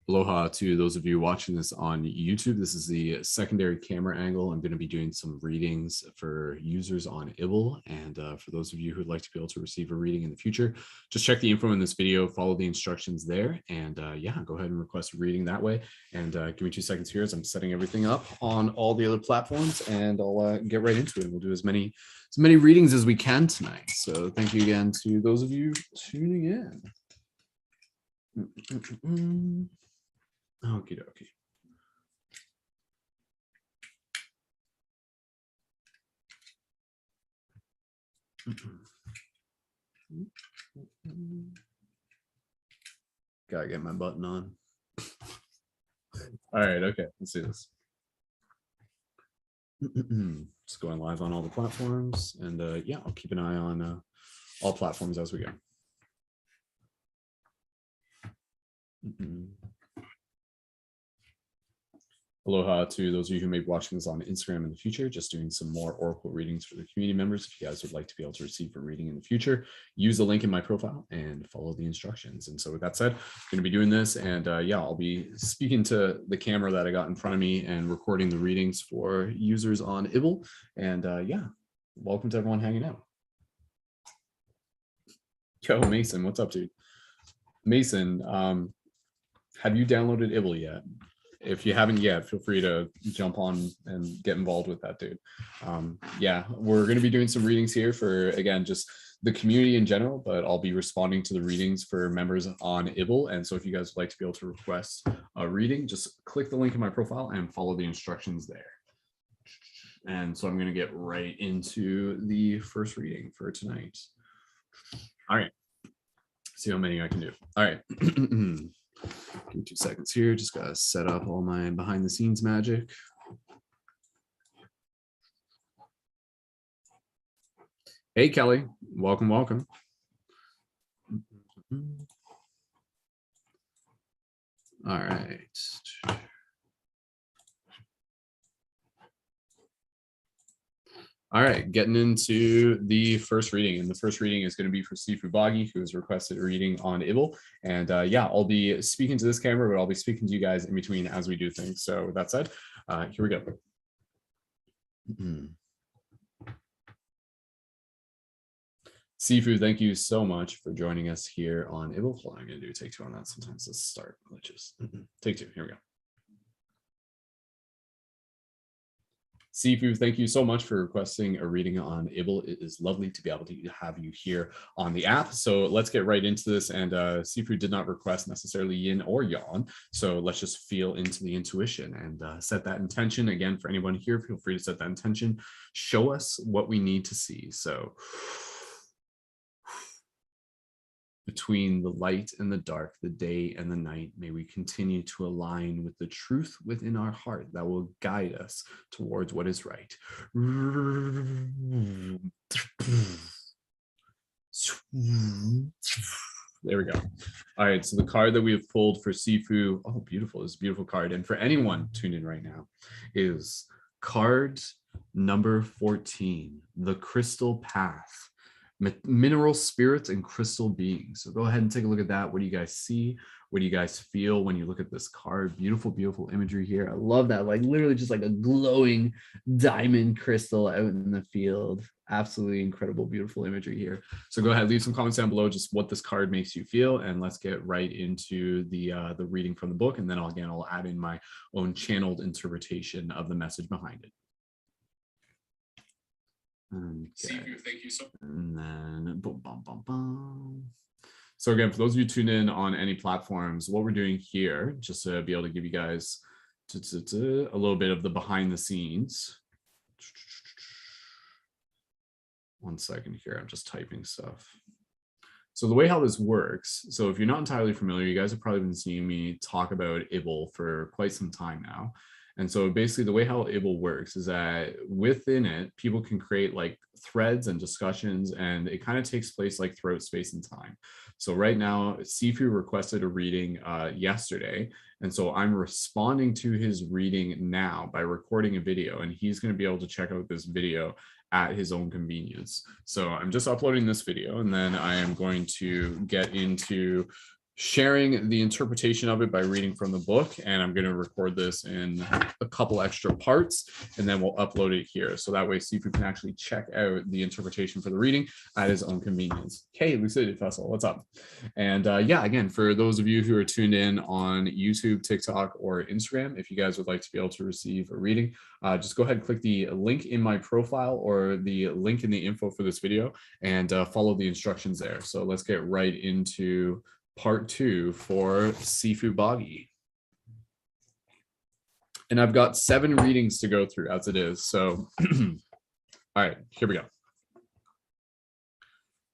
Aloha to those of you watching this on YouTube. This is the secondary camera angle. I'm going to be doing some readings for users on IBL. And for those of you who'd like to be able to receive a reading in the future, just check the info in this video, follow the instructions there. And yeah, go ahead and request a reading that way. And give me 2 seconds here as I'm setting everything up on all the other platforms. And I'll get right into it. We'll do as many readings as we can tonight. So thank you again to those of you tuning in. Okie dokie. Gotta get my button on. All right, okay, let's do this. Just going live on all the platforms, and yeah, I'll keep an eye on all platforms as we go. Aloha to those of you who may be watching this on Instagram in the future, just doing some more Oracle readings for the community members. If you guys would like to be able to receive a reading in the future, use the link in my profile and follow the instructions. And so with that said, I'm going to be doing this, and yeah, I'll be speaking to the camera that I got in front of me and recording the readings for users on IBL. And yeah, welcome to everyone hanging out. Yo, Mason, what's up, dude? Mason, have you downloaded IBL yet? If you haven't yet, feel free to jump on and get involved with that, dude. Yeah, we're going to be doing some readings here for, again, just the community in general, but I'll be responding to the readings for members on IBL. And so if you guys would like to be able to request a reading, just click the link in my profile and follow the instructions there. And so I'm going to get right into the first reading for tonight. All right. See how many I can do. All right. Give me 2 seconds here. Just gotta set up all my behind the scenes magic. Hey, Kelly. Welcome, welcome. All right. All right, getting into the first reading, and the first reading is going to be for Sifu Bagi, who has requested a reading on IBL. And yeah, I'll be speaking to this camera, but I'll be speaking to you guys in between as we do things. So with that said, here we go. Sifu, thank you so much for joining us here on IBL. Hold on, I'm going to do a take 2 on that. Sometimes let's start glitches. Take 2, here we go. Sifu, thank you so much for requesting a reading on IBL. It is lovely to be able to have you here on the app. So let's get right into this. And Sifu did not request necessarily yin or yang. So let's just feel into the intuition and set that intention. Again, for anyone here, feel free to set that intention. Show us what we need to see. So between the light and the dark, the day and the night, may we continue to align with the truth within our heart that will guide us towards what is right. There we go. All right, so the card that we have pulled for Sifu, oh, beautiful, this is a beautiful card. And for anyone tuned in right now, is card number 14, the Crystal Path. Mineral spirits and crystal beings. So go ahead and take a look at that. What do you guys see? What do you guys feel when you look at this card? Beautiful, beautiful imagery here. I love that. Like literally just like a glowing diamond crystal out in the field. Absolutely incredible, beautiful imagery here. So go ahead, leave some comments down below just what this card makes you feel, and let's get right into the reading from the book. And then I'll add in my own channeled interpretation of the message behind it. Okay. Sifu, thank you so much. And then boom, bum, bum, bum. So again, for those of you tuned in on any platforms, what we're doing here, just to be able to give you guys a little bit of the behind the scenes. 1 second here, I'm just typing stuff. So the way how this works, so if you're not entirely familiar, you guys have probably been seeing me talk about IBL for quite some time now. And so basically the way how IBL works is that within it, people can create like threads and discussions, and it kind of takes place like throughout space and time. So right now, Sifu requested a reading yesterday. And so I'm responding to his reading now by recording a video, and he's going to be able to check out this video at his own convenience. So I'm just uploading this video, and then I am going to get into sharing the interpretation of it by reading from the book, and I'm going to record this in a couple extra parts, and then we'll upload it here, so that way Sifu can actually check out the interpretation for the reading at his own convenience. Hey, Lucidity Festival, what's up? And yeah, again, for those of you who are tuned in on YouTube, TikTok, or Instagram, if you guys would like to be able to receive a reading, just go ahead and click the link in my profile or the link in the info for this video, and follow the instructions there. So let's get right into part 2 for Sifu Bagi. And I've got 7 readings to go through as it is. So, all right, here we go.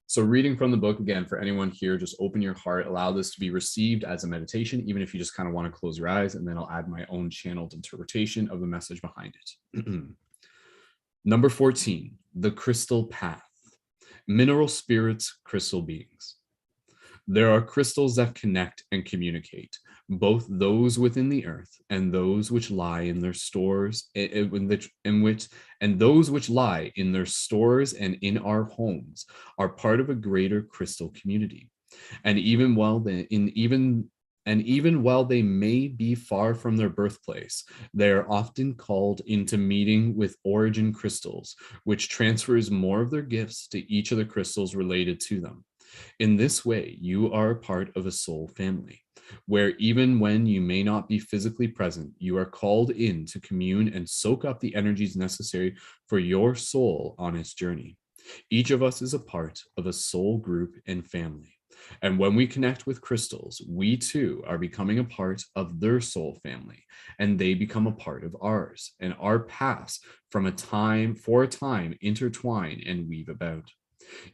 So reading from the book, again, for anyone here, just open your heart, allow this to be received as a meditation, even if you just kind of want to close your eyes, and then I'll add my own channeled interpretation of the message behind it. Number 14, the crystal path. Mineral spirits, crystal beings. There are crystals that connect and communicate, both those within the earth and those which lie in their stores, and those which lie in their stores and in our homes are part of a greater crystal community. And even while they may be far from their birthplace, they are often called into meeting with origin crystals, which transfers more of their gifts to each of the crystals related to them. In this way, you are a part of a soul family, where even when you may not be physically present, you are called in to commune and soak up the energies necessary for your soul on its journey. Each of us is a part of a soul group and family. And when we connect with crystals, we too are becoming a part of their soul family, and they become a part of ours, and our paths for a time intertwine and weave about.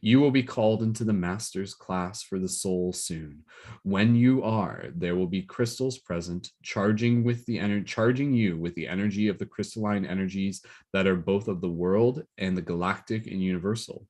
You will be called into the master's class for the soul soon. When you are, there will be crystals present, charging you with the energy of the crystalline energies that are both of the world and the galactic and universal.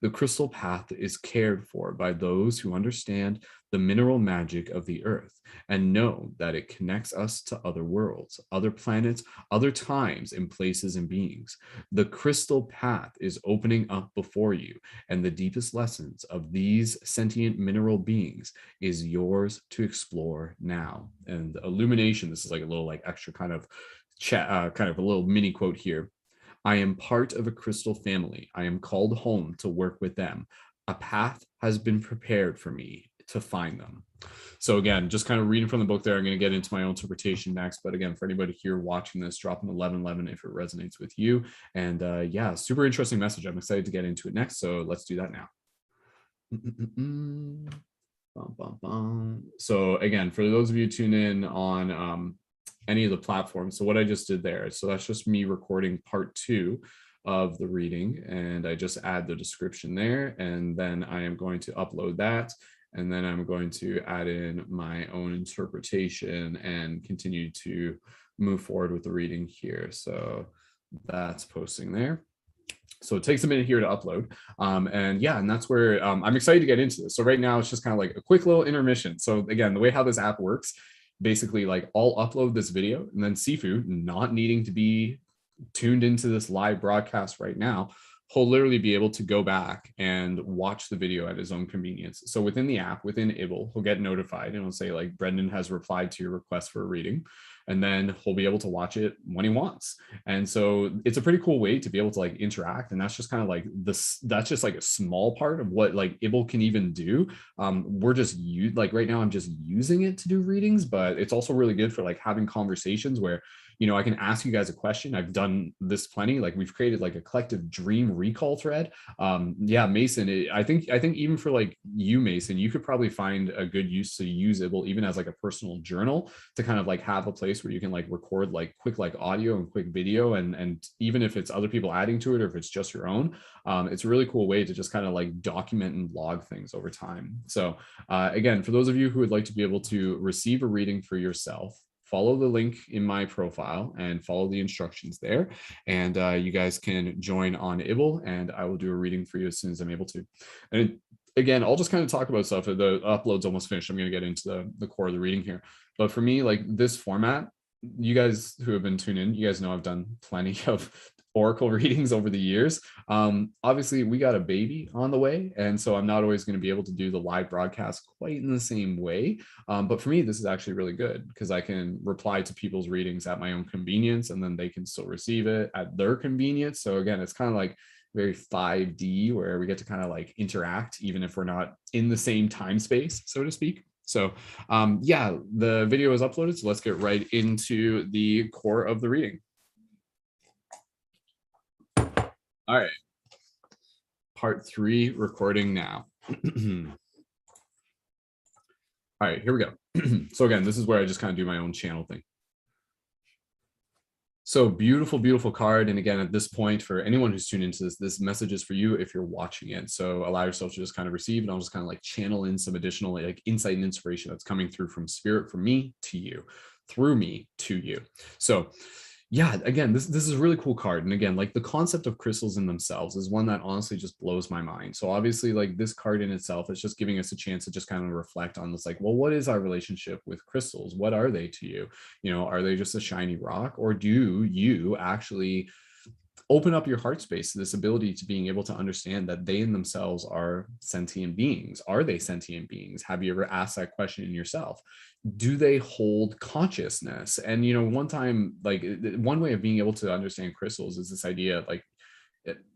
The crystal path is cared for by those who understand the mineral magic of the earth and know that it connects us to other worlds, other planets, other times and places and beings. The crystal path is opening up before you, and the deepest lessons of these sentient mineral beings is yours to explore now. And the illumination, this is like a little like extra kind of chat, kind of a little mini quote here. I am part of a crystal family. I am called home to work with them. A path has been prepared for me to find them. So again, just kind of reading from the book there. I'm going to get into my own interpretation next. But again, for anybody here watching this, drop an 1111 if it resonates with you. And yeah, super interesting message. I'm excited to get into it next. So let's do that now. So again, for those of you tuned in on any of the platforms, so what I just did there, so that's just me recording part 2 of the reading, and I just add the description there, and then I am going to upload that, and then I'm going to add in my own interpretation and continue to move forward with the reading here. So that's posting there. So it takes a minute here to upload. And yeah, and that's where I'm excited to get into this. So right now it's just kind of like a quick little intermission. So again, the way how this app works, basically like I'll upload this video, and then Sifu, not needing to be tuned into this live broadcast right now, he'll literally be able to go back and watch the video at his own convenience. So within the app, within Ibble, he'll get notified and it'll say like, Brendan has replied to your request for a reading. And then he'll be able to watch it when he wants. And so it's a pretty cool way to be able to like interact. And that's just kind of like this, that's just like a small part of what like Ibble can even do. We're just like right now I'm just using it to do readings, but it's also really good for like having conversations where, you know, I can ask you guys a question. I've done this plenty. Like we've created like a collective dream recall thread. Yeah, Mason, I think even for like you, Mason, you could probably find a good use to use Ibble even as like a personal journal to kind of like have a place where you can like record like quick like audio and quick video. And even if it's other people adding to it, or if it's just your own, it's a really cool way to just kind of like document and log things over time. So again, for those of you who would like to be able to receive a reading for yourself, follow the link in my profile and follow the instructions there. And you guys can join on Ibble, and I will do a reading for you as soon as I'm able to. And again, I'll just kind of talk about stuff. The upload's almost finished. I'm going to get into the core of the reading here. But for me, like this format, you guys who have been tuned in, you guys know I've done plenty of oracle readings over the years. Obviously we got a baby on the way, and so I'm not always going to be able to do the live broadcast quite in the same way. But for me, this is actually really good because I can reply to people's readings at my own convenience, and then they can still receive it at their convenience. So again, it's kind of like very 5D where we get to kind of like interact even if we're not in the same time space, so to speak. So yeah, the video is uploaded, so let's get right into the core of the reading. All right, part 3 recording now. All right, here we go. So again, this is where I just kind of do my own channel thing. So beautiful, beautiful card. And again, at this point, for anyone who's tuned into this message is for you if you're watching it. So allow yourself to just kind of receive, and I'll just kind of like channel in some additional like insight and inspiration that's coming through from spirit, from me to you, through me to you. So yeah, again, this is a really cool card. And again, like the concept of crystals in themselves is one that honestly just blows my mind. So obviously like this card in itself is just giving us a chance to just kind of reflect on this, like, well, what is our relationship with crystals? What are they to you? You know, are they just a shiny rock, or do you actually open up your heart space to this ability to being able to understand that they in themselves are sentient beings? Are they sentient beings? Have you ever asked that question in yourself? Do they hold consciousness? And you know, one time, like one way of being able to understand crystals is this idea, like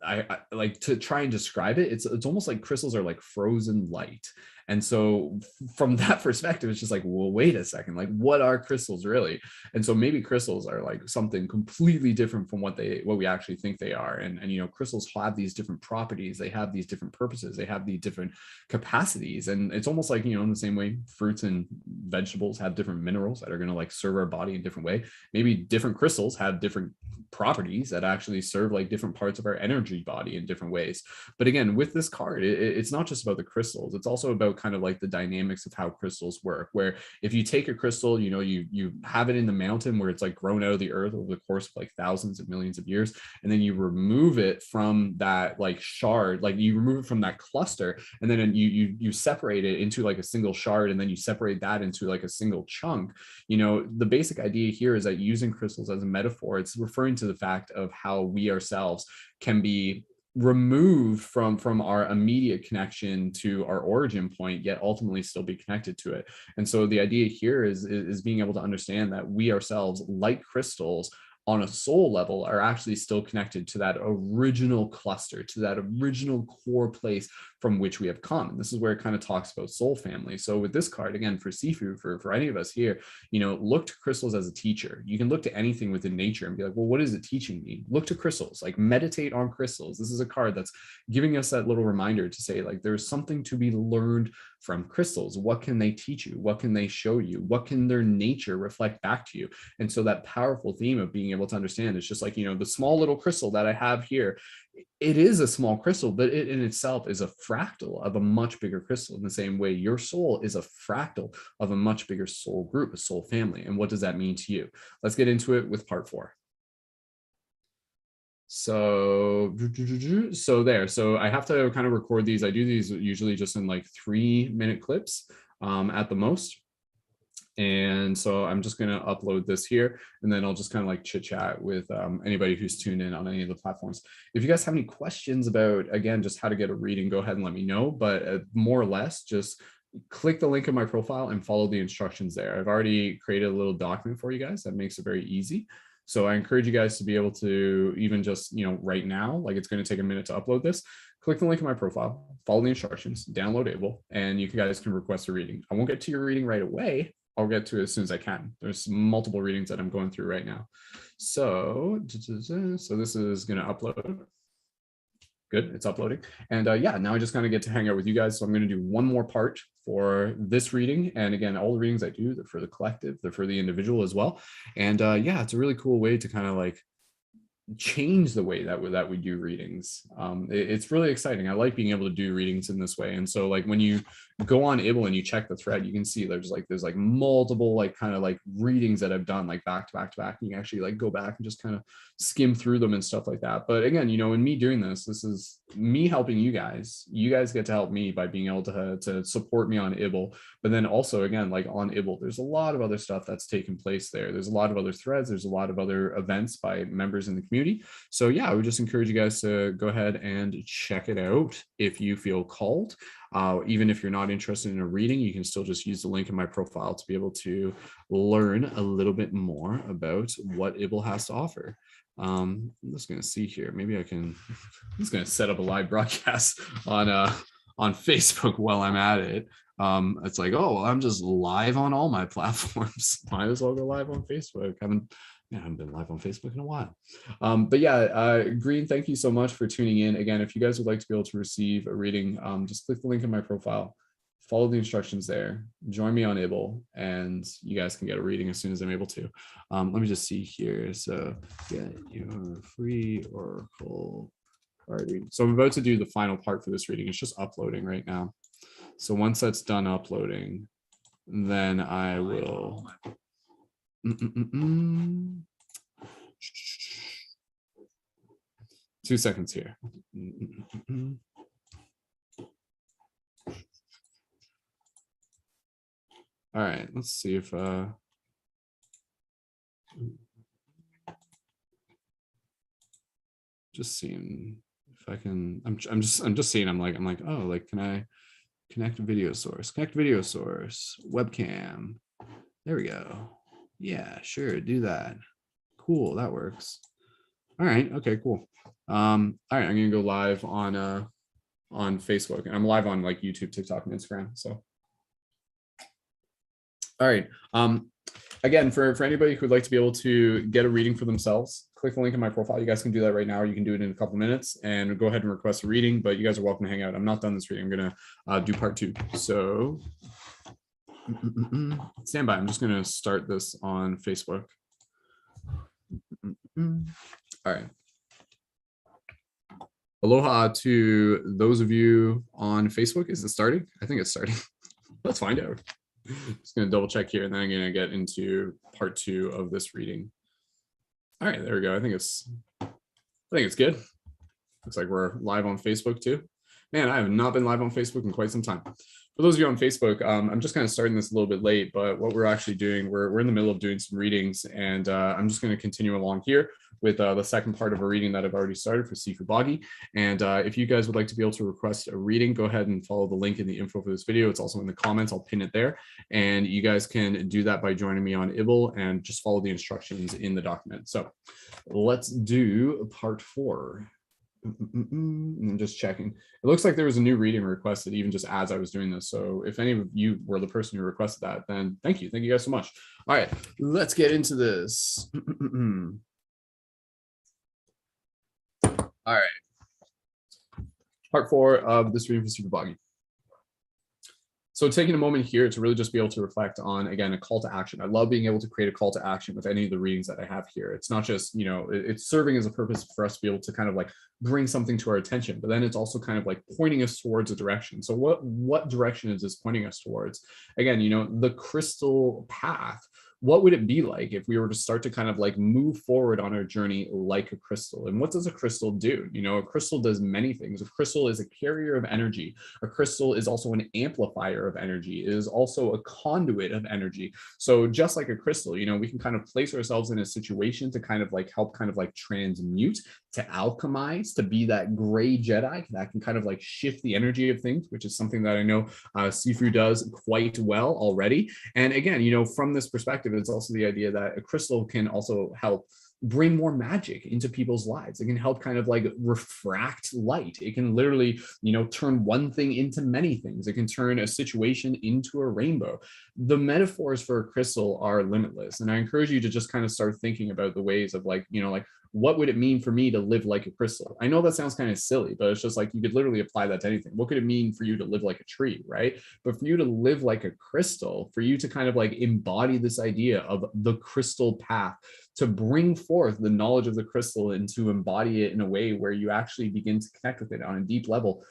I like to try and describe it. It's almost like crystals are like frozen light. And so from that perspective, it's just like, well, wait a second, like what are crystals really? And so maybe crystals are like something completely different from what we actually think they are. And you know, crystals have these different properties, they have these different purposes, they have these different capacities. And it's almost like, you know, in the same way fruits and vegetables have different minerals that are going to like serve our body in different way. Maybe different crystals have different properties that actually serve like different parts of our energy body in different ways. But again, with this card, it's not just about the crystals, it's also about kind of like the dynamics of how crystals work, where if you take a crystal, you know, you have it in the mountain where it's like grown out of the earth over the course of like thousands of millions of years, and then you remove it from that like shard, like you remove it from that cluster, and then you separate it into like a single shard, and then you separate that into like a single chunk. You know, the basic idea here is that using crystals as a metaphor, it's referring to the fact of how we ourselves can be removed from our immediate connection to our origin point, yet ultimately still be connected to it. And so the idea here is being able to understand that we ourselves, like crystals, on a soul level, are actually still connected to that original cluster, to that original core place from which we have come. And this is where it kind of talks about soul family. So with this card, again, for Sifu, for any of us here, you know, look to crystals as a teacher. You can look to anything within nature and be like, well, what is it teaching me? Look to crystals, like meditate on crystals. This is a card that's giving us that little reminder to say, like, there's something to be learned from crystals. What can they teach you? What can they show you? What can their nature reflect back to you? And so that powerful theme of being able to understand, it's just like, you know, the small little crystal that I have here, it is a small crystal, but it in itself is a fractal of a much bigger crystal. In the same way, your soul is a fractal of a much bigger soul group, a soul family. And what does that mean to you? Let's get into it with part 4. So I have to kind of record these. I do these usually just in like 3-minute clips at the most. And so I'm just going to upload this here, and then I'll just kind of like chit chat with anybody who's tuned in on any of the platforms. If you guys have any questions about, again, just how to get a reading, go ahead and let me know. But more or less, just click the link in my profile and follow the instructions there. I've already created a little document for you guys that makes it very easy. So I encourage you guys to be able to even just, you know, right now, like it's going to take a minute to upload this. Click the link in my profile, follow the instructions, download Able, and you guys can request a reading. I won't get to your reading right away. I'll get to it as soon as I can. There's multiple readings that I'm going through right now. So this is going to upload. Good, it's uploading. And yeah, now I just kind of get to hang out with you guys. So I'm going to do one more part for this reading. And again, all the readings I do, they're for the collective, they're for the individual as well. And yeah, it's a really cool way to kind of like change the way that we do readings. It's really exciting. I like being able to do readings in this way. And so like when you go on Able and you check the thread, you can see there's like multiple like kind of like readings that I've done like back to back to back. And you can actually like go back and just kind of skim through them and stuff like that. But again, you know, in me doing this is me helping you guys. You guys get to help me by being able to support me on Able. But then also, again, like on Able, there's a lot of other stuff that's taken place there. There's a lot of other threads. There's a lot of other events by members in the community community. So yeah, I would just encourage you guys to go ahead and check it out if you feel called. Even if you're not interested in a reading, you can still just use the link in my profile to be able to learn a little bit more about what Ibble has to offer. I'm just going to see here. Maybe I can, I'm just going to set up a live broadcast on Facebook while I'm at it. It's like, oh, well, I'm just live on all my platforms. Might as well go live on Facebook. I haven't been live on Facebook in a while. But yeah, Green, thank you so much for tuning in. Again, if you guys would like to be able to receive a reading, just click the link in my profile, follow the instructions there, join me on Ibble, and you guys can get a reading as soon as I'm able to. Let me just see here. So get your free Oracle card reading. So I'm about to do the final part for this reading. It's just uploading right now. So once that's done uploading, then I will. 2 seconds here. All right, let's see if just seeing if I can. I'm just seeing. I'm like, oh, like, can I connect video source? Connect video source. Webcam. There we go. Yeah, sure, do that. Cool, that works. All right, okay, cool. All right, I'm gonna go live on Facebook, and I'm live on like YouTube, TikTok, and Instagram. So, all right. Again, for anybody who'd like to be able to get a reading for themselves, click the link in my profile. You guys can do that right now, or you can do it in a couple minutes and go ahead and request a reading. But you guys are welcome to hang out. I'm not done this reading. I'm gonna do part 2. So. Stand by. I'm just going to start this on Facebook. All right. Aloha to those of you on Facebook. Is it starting? I think it's starting. Let's find out. Just going to double check here, and then I'm going to get into part 2 of this reading. All right, there we go. I think it's good. Looks like we're live on Facebook too. Man, I have not been live on Facebook in quite some time. For those of you on Facebook, I'm just kind of starting this a little bit late, but what we're actually doing, we're in the middle of doing some readings, and I'm just going to continue along here with the second part of a reading that I've already started for Sifu Bagi. And if you guys would like to be able to request a reading, go ahead and follow the link in the info for this video. It's also in the comments. I'll pin it there. And you guys can do that by joining me on Ibble and just follow the instructions in the document. So let's do part 4. I'm just checking. It looks like there was a new reading requested even just as I was doing this. So if any of you were the person who requested that, then thank you. Thank you guys so much. All right, let's get into this. All right. Part 4 of this reading for Sifu Bagi. So taking a moment here to really just be able to reflect on, again, a call to action. I love being able to create a call to action with any of the readings that I have here. It's not just, you know, it's serving as a purpose for us to be able to kind of like bring something to our attention, but then it's also kind of like pointing us towards a direction. So what direction is this pointing us towards? Again, you know, the crystal path. What would it be like if we were to start to kind of like move forward on our journey like a crystal? And what does a crystal do? You know, a crystal does many things. A crystal is a carrier of energy. A crystal is also an amplifier of energy. It is also a conduit of energy. So just like a crystal, you know, we can kind of place ourselves in a situation to kind of like help kind of like transmute, to alchemize, to be that gray Jedi that can kind of like shift the energy of things, which is something that I know Sifu does quite well already. And again, you know, from this perspective, it's also the idea that a crystal can also help bring more magic into people's lives. It can help kind of like refract light. It can literally, you know, turn one thing into many things. It can turn a situation into a rainbow. The metaphors for a crystal are limitless. And I encourage you to just kind of start thinking about the ways of like, you know, like, what would it mean for me to live like a crystal? I know that sounds kind of silly, but it's just like you could literally apply that to anything. What could it mean for you to live like a tree, right? But for you to live like a crystal, for you to kind of like embody this idea of the crystal path, to bring forth the knowledge of the crystal and to embody it in a way where you actually begin to connect with it on a deep level.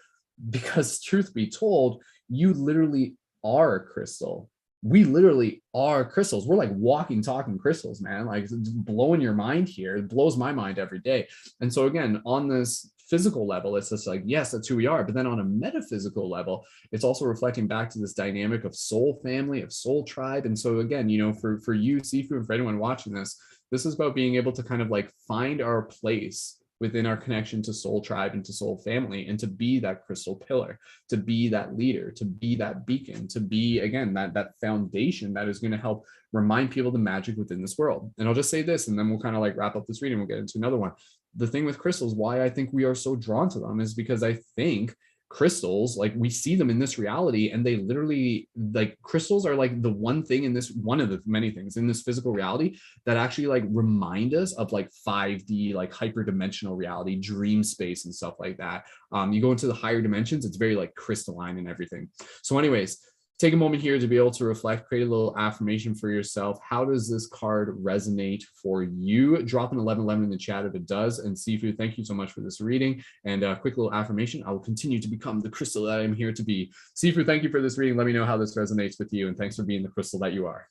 Because truth be told, you literally are a crystal. We literally are crystals. We're like walking, talking crystals, man. Like it's blowing your mind here. It blows my mind every day. And so again, on this physical level, it's just like, yes, that's who we are. But then on a metaphysical level, it's also reflecting back to this dynamic of soul family, of soul tribe. And so again, you know, for you, Sifu, and for anyone watching this, This is about being able to kind of like find our place within our connection to soul tribe and to soul family, and to be that crystal pillar, to be that leader, to be that beacon, to be, again, that foundation that is going to help remind people the magic within this world. And I'll just say this, and then we'll kind of like wrap up this reading. We'll get into another one. The thing with crystals, why I think we are so drawn to them, is because I think crystals, like, we see them in this reality, and they literally, like, crystals are like the one thing in this, one of the many things in this physical reality that actually like remind us of like 5D, like hyperdimensional reality, dream space and stuff like that. You go into the higher dimensions, it's very like crystalline and everything. So anyways, take a moment here to be able to reflect, create a little affirmation for yourself. How does this card resonate for you? Drop an 1111 in the chat if it does. And Sifu, thank you so much for this reading. And a quick little affirmation: I will continue to become the crystal that I'm here to be. Sifu, thank you for this reading. Let me know how this resonates with you. And thanks for being the crystal that you are.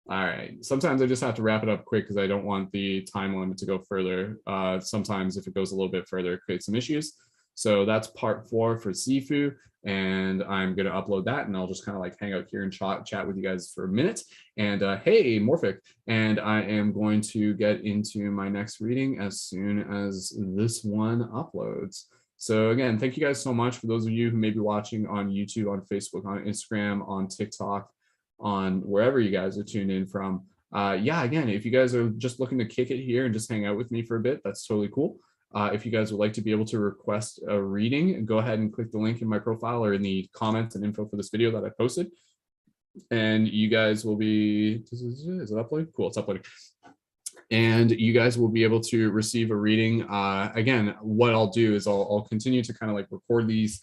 All right. Sometimes I just have to wrap it up quick because I don't want the time limit to go further. Sometimes if it goes a little bit further, it creates some issues. So that's part 4 for Sifu, and I'm going to upload that, and I'll just kind of like hang out here and chat with you guys for a minute. And hey, Morphic, and I am going to get into my next reading as soon as this one uploads. So again, thank you guys so much. For those of you who may be watching on YouTube, on Facebook, on Instagram, on TikTok, on wherever you guys are tuned in from. Yeah, again, if you guys are just looking to kick it here and just hang out with me for a bit, that's totally cool. If you guys would like to be able to request a reading, go ahead and click the link in my profile or in the comments and info for this video that I posted. And you guys will be, is it uploading? Cool, it's uploading. And you guys will be able to receive a reading. Again, what I'll do is I'll continue to kind of like record these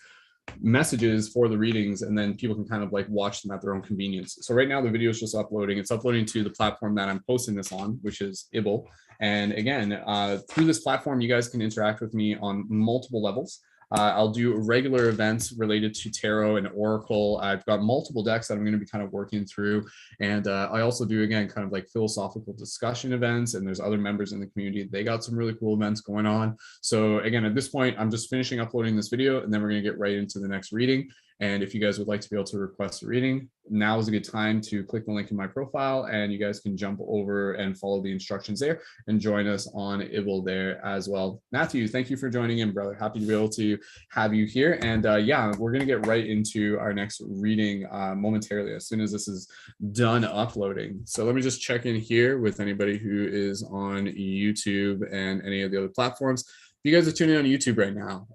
messages for the readings, and then people can kind of like watch them at their own convenience. So right now the video is just uploading. It's uploading to the platform that I'm posting this on, which is Ibble. And again, through this platform, you guys can interact with me on multiple levels. I'll do regular events related to tarot and oracle. I've got multiple decks that I'm going to be kind of working through. And I also do, again, kind of like philosophical discussion events. And there's other members in the community. They got some really cool events going on. So again, at this point, I'm just finishing uploading this video, and then we're going to get right into the next reading. And if you guys would like to be able to request a reading, now is a good time to click the link in my profile, and you guys can jump over and follow the instructions there and join us on Ibble there as well. Matthew, thank you for joining in, brother. Happy to be able to have you here. And yeah, we're going to get right into our next reading momentarily as soon as this is done uploading. So let me just check in here with anybody who is on YouTube and any of the other platforms. If you guys are tuning in on YouTube right now,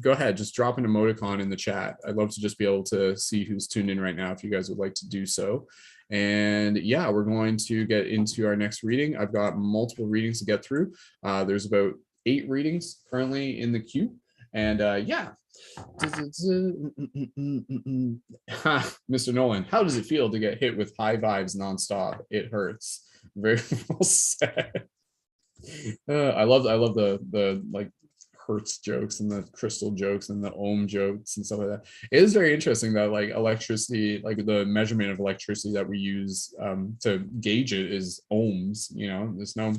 go ahead, just drop an emoticon in the chat. I'd love to just be able to see who's tuned in right now if you guys would like to do so. And yeah, we're going to get into our next reading. I've got multiple readings to get through. There's about 8 readings currently in the queue. And yeah. Mr. Nolan, how does it feel to get hit with high vibes nonstop? It hurts. Very well said. I love the like Hertz jokes and the crystal jokes and the ohm jokes and stuff like that. It is very interesting that like electricity, like the measurement of electricity that we use to gauge it is ohms. You know, there's no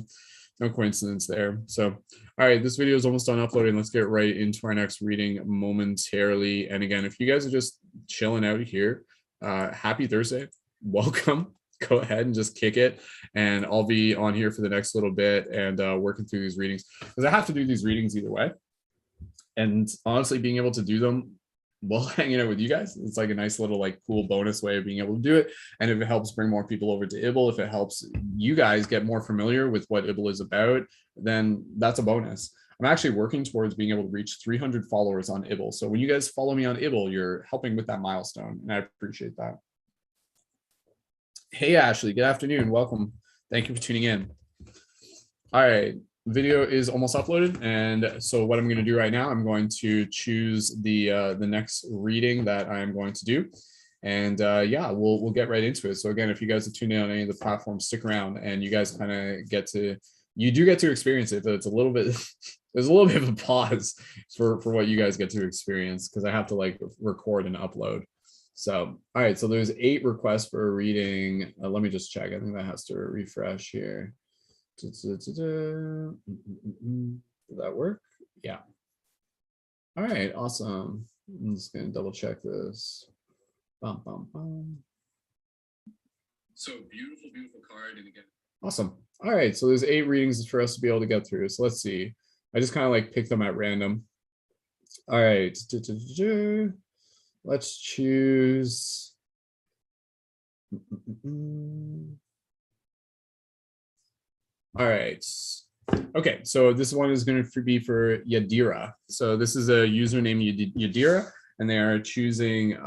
coincidence there. So, all right, this video is almost done uploading. Let's get right into our next reading momentarily. And again, if you guys are just chilling out here, happy Thursday. Welcome. Go ahead and just kick it, and I'll be on here for the next little bit and working through these readings, because I have to do these readings either way. And honestly, being able to do them while hanging out with you guys, it's like a nice little like cool bonus way of being able to do it. And if it helps bring more people over to Ibble, if it helps you guys get more familiar with what Ibble is about, then that's a bonus. I'm actually working towards being able to reach 300 followers on Ibble. So when you guys follow me on Ibble, you're helping with that milestone, and I appreciate that. Hey, Ashley, good afternoon. Welcome. Thank you for tuning in. All right, video is almost uploaded. And so what I'm going to do right now, I'm going to choose the next reading that I'm going to do. And yeah, we'll get right into it. So again, if you guys are tuned in on any of the platforms, stick around, and you guys kind of you do get to experience it, but it's a little bit, there's a little bit of a pause for what you guys get to experience, because I have to like record and upload. So, all right, so there's 8 requests for a reading. Let me just check. I think that has to refresh here. Did that work? Yeah. All right, awesome. I'm just gonna double check this. Bum, bum, bum. So beautiful, beautiful card. And again, Awesome. All right, so there's 8 readings for us to be able to get through. So let's see. I just kind of like pick them at random. All right. Let's choose. All right. Okay, so this one is going to be for Yadira. So this is a user named Yadira, and they are choosing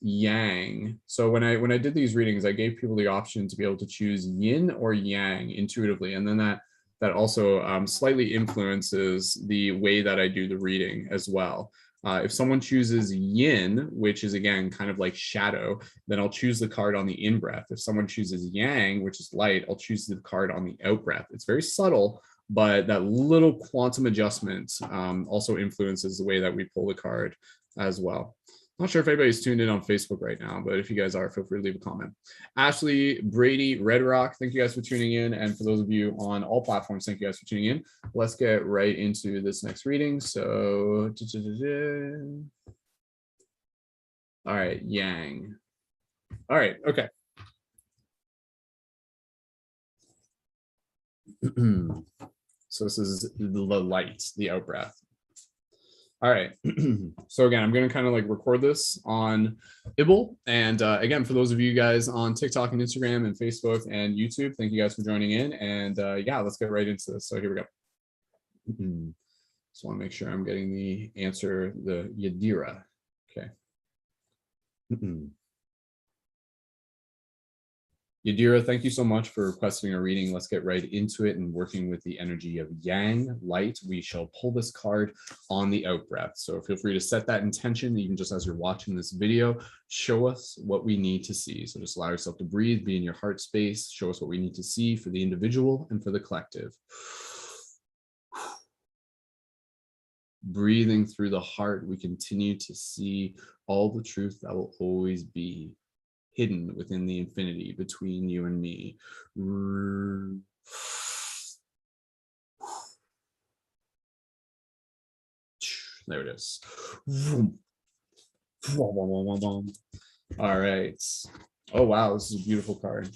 Yang. So when I did these readings, I gave people the option to be able to choose Yin or Yang intuitively, and then that also slightly influences the way that I do the reading as well. If someone chooses Yin, which is again kind of like shadow, then I'll choose the card on the in breath. If someone chooses Yang, which is light, I'll choose the card on the out breath. It's very subtle, but that little quantum adjustment also influences the way that we pull the card as well. Not sure if anybody's tuned in on Facebook right now, but if you guys are, feel free to leave a comment. Ashley, Brady, Red Rock, thank you guys for tuning in. And for those of you on all platforms, thank you guys for tuning in. Let's get right into this next reading. So, all right, Yang. All right, okay. So this is the light, the out breath. All right. So again, I'm going to kind of like record this on Ibble. And again, for those of you guys on TikTok and Instagram and Facebook and YouTube, thank you guys for joining in. And yeah, let's get right into this. So here we go. Just want to make sure I'm getting the answer, the Yadira. Okay. Yadira, thank you so much for requesting a reading. Let's get right into it and working with the energy of Yang, light. We shall pull this card on the out breath. So feel free to set that intention, even just as you're watching this video. Show us what we need to see. So just allow yourself to breathe, be in your heart space. Show us what we need to see for the individual and for the collective. Breathing through the heart, we continue to see all the truth that will always be hidden within the infinity between you and me. There it is. All right. Oh, wow. This is a beautiful card.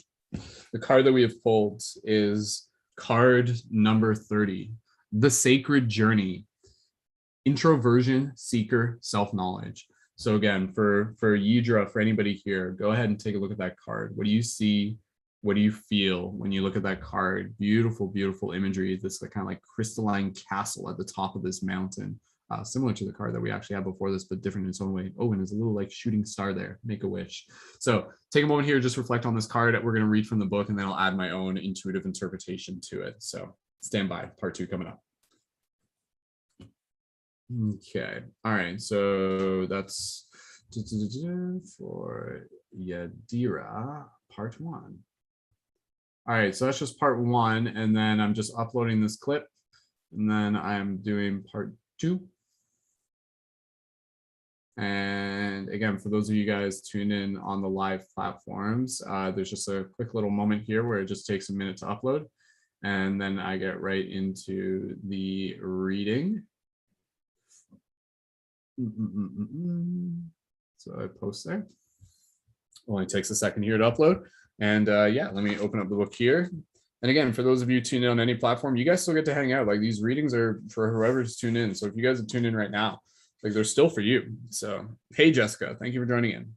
The card that we have pulled is card number 30, The Sacred Journey. Introversion, seeker, self-knowledge. So again, for Yidra, for anybody here, go ahead and take a look at that card. What do you see? What do you feel when you look at that card? Beautiful, beautiful imagery. This kind of like crystalline castle at the top of this mountain, similar to the card that we actually had before this, but different in its own way. Oh, and there's a little like shooting star there. Make a wish. So take a moment here, just reflect on this card. We're going to read from the book, and then I'll add my own intuitive interpretation to it. So stand by. Part 2 coming up. Okay, all right, so that's for Yadira, part 1. All right, so that's just part 1, and then I'm just uploading this clip, and then I'm doing part 2. And again, for those of you guys tuned in on the live platforms, there's just a quick little moment here where it just takes a minute to upload, and then I get right into the reading. So I post there. Only takes a second here to upload. And yeah, let me open up the book here. And again, for those of you tuned in on any platform, you guys still get to hang out. Like these readings are for whoever's tuned in. So if you guys are tuned in right now, like they're still for you. So hey, Jessica, thank you for joining in.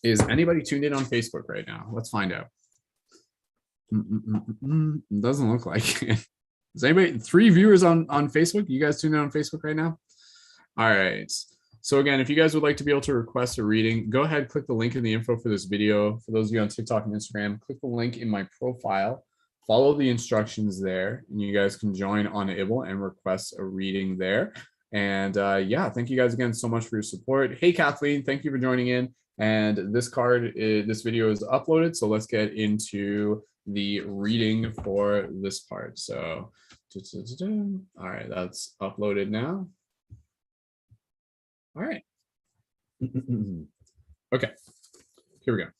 Is anybody tuned in on Facebook right now? Let's find out. It doesn't look like it. Is anybody 3 viewers on Facebook? You guys tuned in on Facebook right now? All right. So again, if you guys would like to be able to request a reading, go ahead, click the link in the info for this video. For those of you on TikTok and Instagram, click the link in my profile, follow the instructions there, and you guys can join on Ibble and request a reading there. And yeah, thank you guys again so much for your support. Hey, Kathleen, thank you for joining in. And this video is uploaded. So let's get into the reading for this part. So, all right, that's uploaded now. All right. Okay, here we go.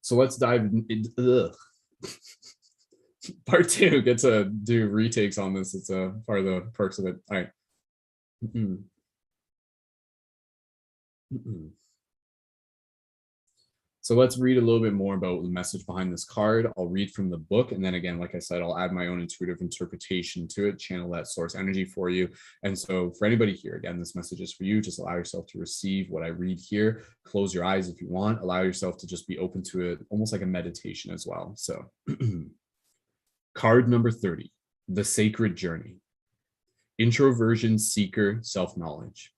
So let's dive into part 2. Get to do retakes on this. It's a part of the perks of it. All right. So let's read a little bit more about the message behind this card. I'll read from the book. And then again, like I said, I'll add my own intuitive interpretation to it, channel that source energy for you. And so for anybody here, again, this message is for you. Just allow yourself to receive what I read here. Close your eyes if you want. Allow yourself to just be open to it, almost like a meditation as well. So card number 30, the sacred journey. Introversion seeker self-knowledge.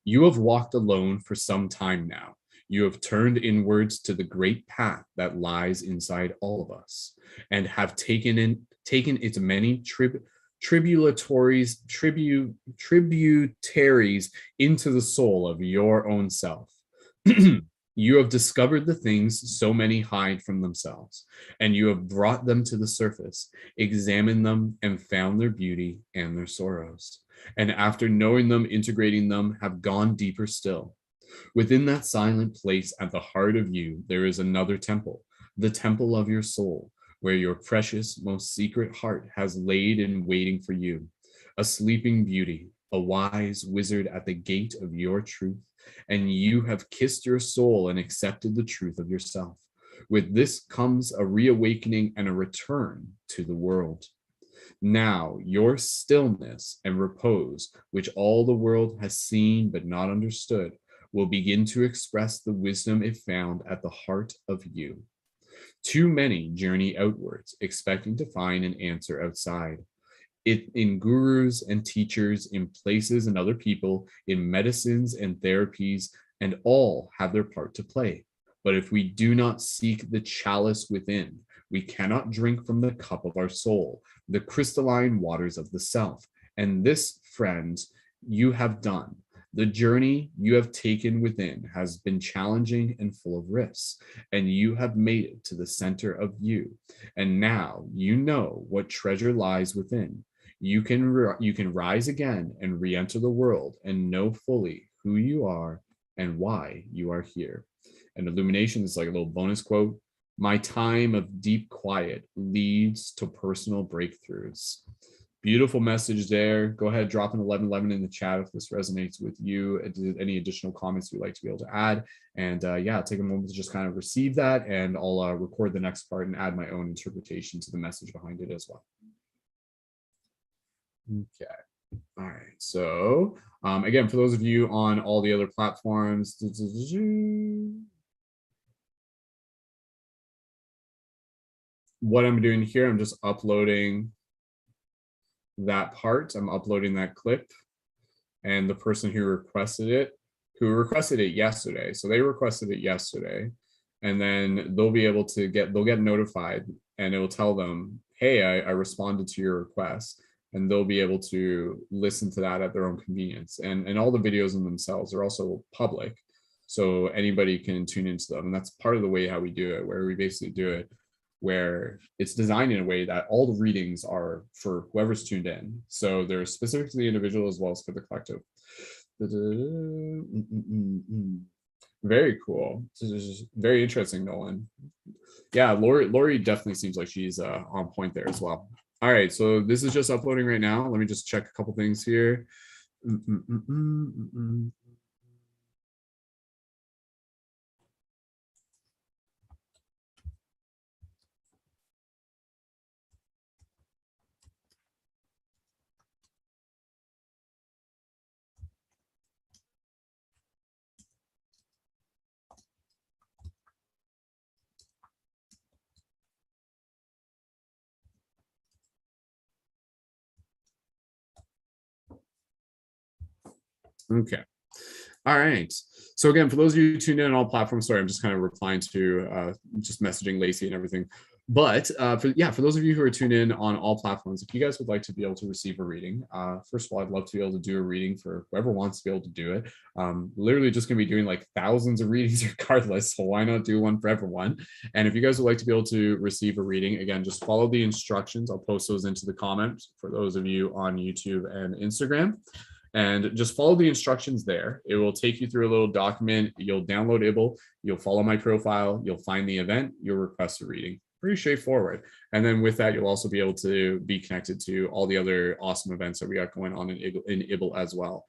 You have walked alone for some time now. You have turned inwards to the great path that lies inside all of us, and have taken its many tributaries into the soul of your own self. You have discovered the things so many hide from themselves, and you have brought them to the surface, examined them, and found their beauty and their sorrows. And after knowing them, integrating them, have gone deeper still. Within that silent place at the heart of you, there is another temple, the temple of your soul, where your precious, most secret heart has laid in waiting for you, a sleeping beauty, a wise wizard at the gate of your truth, and you have kissed your soul and accepted the truth of yourself. With this comes a reawakening and a return to the world. Now, your stillness and repose, which all the world has seen but not understood, will begin to express the wisdom it found at the heart of you. Too many journey outwards, expecting to find an answer outside. In gurus and teachers, in places and other people, in medicines and therapies, and all have their part to play. But if we do not seek the chalice within, we cannot drink from the cup of our soul, the crystalline waters of the self. And this, friends, you have done. The journey you have taken within has been challenging and full of risks, and you have made it to the center of you. And now you know what treasure lies within. You can rise again and re-enter the world and know fully who you are and why you are here. And illumination is like a little bonus quote. My time of deep quiet leads to personal breakthroughs. Beautiful message there. Go ahead, drop an 1111 in the chat if this resonates with you. Any additional comments you'd like to be able to add. And yeah, take a moment to just kind of receive that, and I'll record the next part and add my own interpretation to the message behind it as well. Okay. All right. So again, for those of you on all the other platforms, what I'm doing here, I'm just uploading that part. I'm uploading that clip, and the person who requested it yesterday. So they requested it yesterday, and then they'll be able to they'll get notified, and it will tell them, hey, I responded to your request, and they'll be able to listen to that at their own convenience. And all the videos in themselves are also public, so anybody can tune into them. And that's part of the way how we do it, where we basically do it where it's designed in a way that all the readings are for whoever's tuned in. So they're specific to the individual as well as for the collective. Very cool. Very interesting, Nolan. Yeah, Lori definitely seems like she's on point there as well. All right, so this is just uploading right now. Let me just check a couple things here. Okay. All right. So again, for those of you tuned in on all platforms, sorry, I'm just kind of replying to just messaging Lacey and everything. But for those of you who are tuned in on all platforms, if you guys would like to be able to receive a reading, first of all, I'd love to be able to do a reading for whoever wants to be able to do it. Literally just going to be doing like thousands of readings regardless, so why not do one for everyone? And if you guys would like to be able to receive a reading, again, just follow the instructions. I'll post those into the comments for those of you on YouTube and Instagram. And just follow the instructions there. It will take you through a little document. You'll download IBL, you'll follow my profile, you'll find the event, you'll request a reading. Pretty straightforward. And then with that, you'll also be able to be connected to all the other awesome events that we got going on in IBL as well.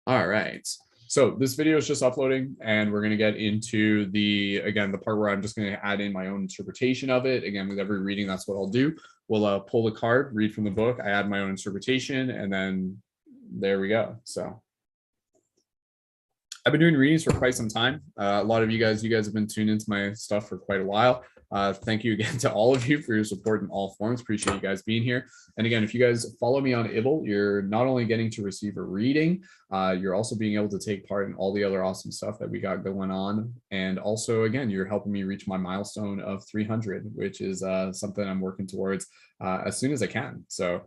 All right. So this video is just uploading and we're going to get into the part where I'm just going to add in my own interpretation of it. Again, with every reading, that's what I'll do. We'll pull the card, read from the book. I add my own interpretation, and then there we go. So I've been doing readings for quite some time. A lot of you guys have been tuned into my stuff for quite a while. Thank you again to all of you for your support in all forms. Appreciate you guys being here. And again, if you guys follow me on Ibble, you're not only getting to receive a reading, you're also being able to take part in all the other awesome stuff that we got going on. And also, again, you're helping me reach my milestone of 300, which is something I'm working towards as soon as I can. So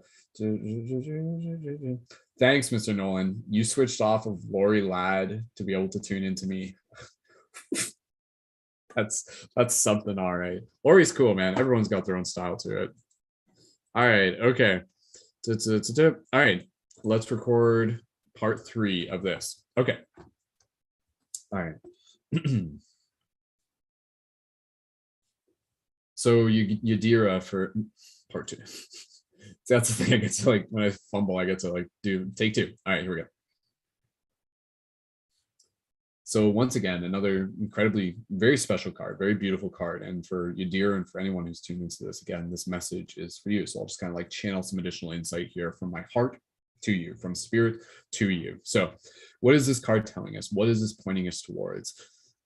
thanks, Mr. Nolan. You switched off of Lori Ladd to be able to tune into me. That's something. All right. Lori's cool, man. Everyone's got their own style to it. All right. Okay. All right. Let's record part 3 of this. Okay. All right. So Yadira for part 2. So that's the thing. I get to, like, when I fumble, I get to, like, do take 2. All right, here we go. So once again, another incredibly very special card, very beautiful card. And for Yadira and for anyone who's tuned into this, again, this message is for you. So I'll just kind of like channel some additional insight here from my heart to you, from spirit to you. So what is this card telling us? What is this pointing us towards?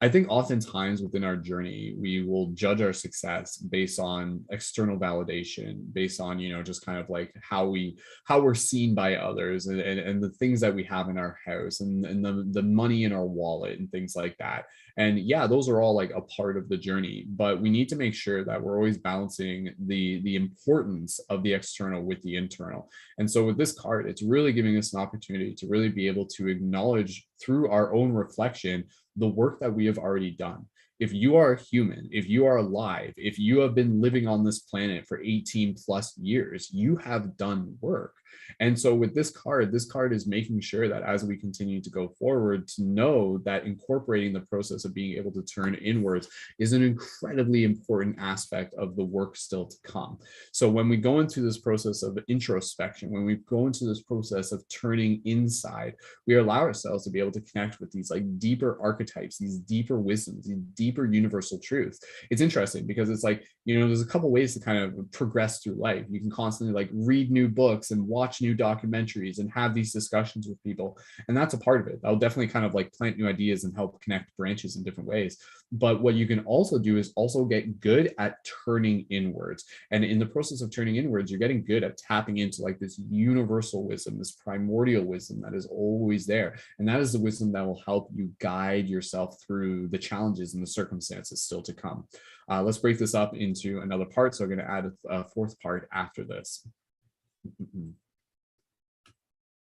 I think oftentimes within our journey, we will judge our success based on external validation, based on, you know, just kind of like how we're seen by others, and the things that we have in our house, and the money in our wallet and things like that. And yeah, those are all like a part of the journey, but we need to make sure that we're always balancing the importance of the external with the internal. And so with this card, it's really giving us an opportunity to really be able to acknowledge through our own reflection the work that we have already done. If you are a human, if you are alive, if you have been living on this planet for 18 plus years, you have done work. And so with this card is making sure that as we continue to go forward, to know that incorporating the process of being able to turn inwards is an incredibly important aspect of the work still to come. So when we go into this process of introspection, when we go into this process of turning inside, we allow ourselves to be able to connect with these like deeper archetypes, these deeper wisdoms, these deeper universal truths. It's interesting because it's like, you know, there's a couple ways to kind of progress through life. You can constantly like read new books and watch new documentaries and have these discussions with people. And that's a part of it. That'll definitely kind of like plant new ideas and help connect branches in different ways. But what you can also do is also get good at turning inwards. And in the process of turning inwards, you're getting good at tapping into like this universal wisdom, this primordial wisdom that is always there. And that is the wisdom that will help you guide yourself through the challenges and the circumstances still to come. Let's break this up into another part. So I'm going to add a 4th part after this.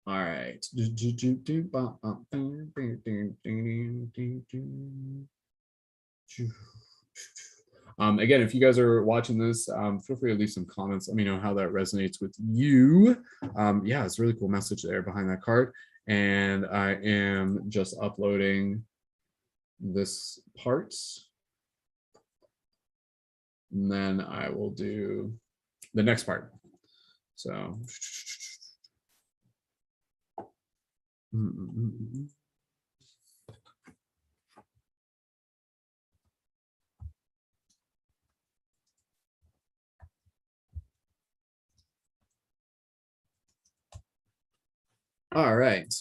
All right. Again, if you guys are watching this, feel free to leave some comments. Let me know how that resonates with you. Yeah, it's a really cool message there behind that card. And I am just uploading this part. And then I will do the next part. So. All right.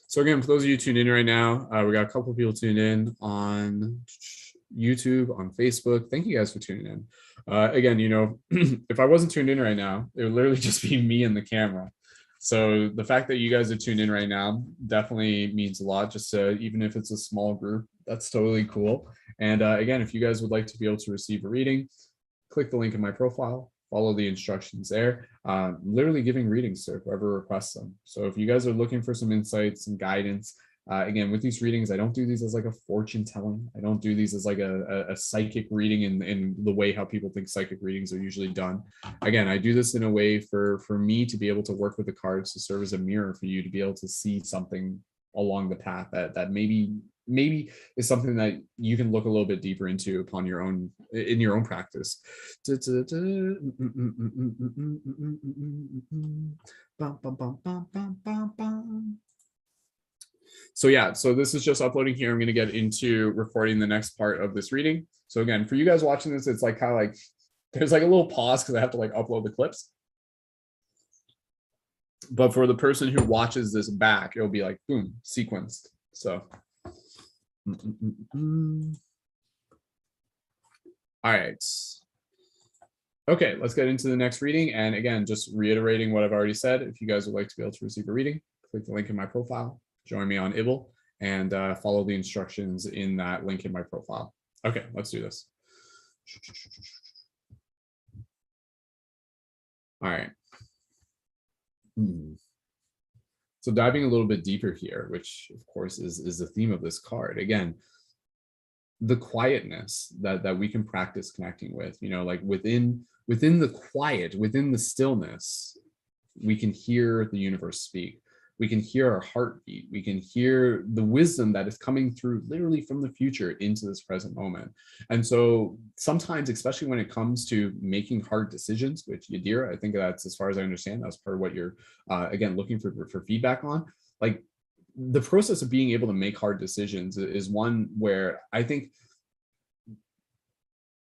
So again, for those of you tuned in right now, we got a couple of people tuned in on YouTube, on Facebook. Thank you guys for tuning in. Again, you know, if I wasn't tuned in right now, it would literally just be me and the camera. So the fact that you guys are tuned in right now definitely means a lot. Just even if it's a small group, that's totally cool. And again, if you guys would like to be able to receive a reading, click the link in my profile, follow the instructions there. Literally giving readings to whoever requests them. So if you guys are looking for some insights and guidance, again, with these readings, I don't do these as like a fortune telling. I don't do these as like a psychic reading in the way how people think psychic readings are usually done. Again, I do this in a way for me to be able to work with the cards to serve as a mirror for you to be able to see something along the path that maybe is something that you can look a little bit deeper into upon your own in your own practice. So yeah, so this is just uploading here. I'm going to get into recording the next part of this reading. So again, for you guys watching this, it's like kind of like there's like a little pause because I have to like upload the clips. But for the person who watches this back, it'll be like boom, sequenced. So all right. Okay, let's get into the next reading. And again, just reiterating what I've already said. If you guys would like to be able to receive a reading, click the link in my profile, join me on Ibble, and follow the instructions in that link in my profile. Okay, let's do this. All right. So diving a little bit deeper here, which of course is the theme of this card. Again, the quietness that we can practice connecting with, you know, like within the quiet, within the stillness, we can hear the universe speak. We can hear our heartbeat. We can hear the wisdom that is coming through literally from the future into this present moment. And so sometimes, especially when it comes to making hard decisions, which Yadira, I think that's, as far as I understand, that's part of what you're again looking for feedback on. Like the process of being able to make hard decisions is one where I think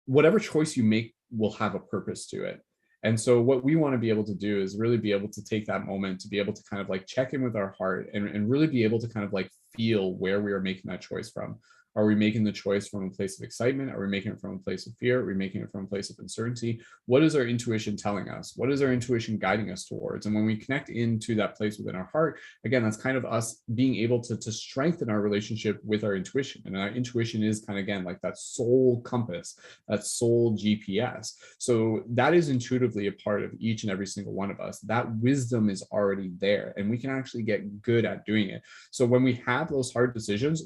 whatever choice you make will have a purpose to it. And so what we want to be able to do is really be able to take that moment to be able to kind of like check in with our heart and really be able to kind of like feel where we are making that choice from. Are we making the choice from a place of excitement? Are we making it from a place of fear? Are we making it from a place of uncertainty? What is our intuition telling us? What is our intuition guiding us towards? And when we connect into that place within our heart, again, that's kind of us being able to strengthen our relationship with our intuition. And our intuition is kind of, again, like that soul compass, that soul GPS. So that is intuitively a part of each and every single one of us. That wisdom is already there, and we can actually get good at doing it. So when we have those hard decisions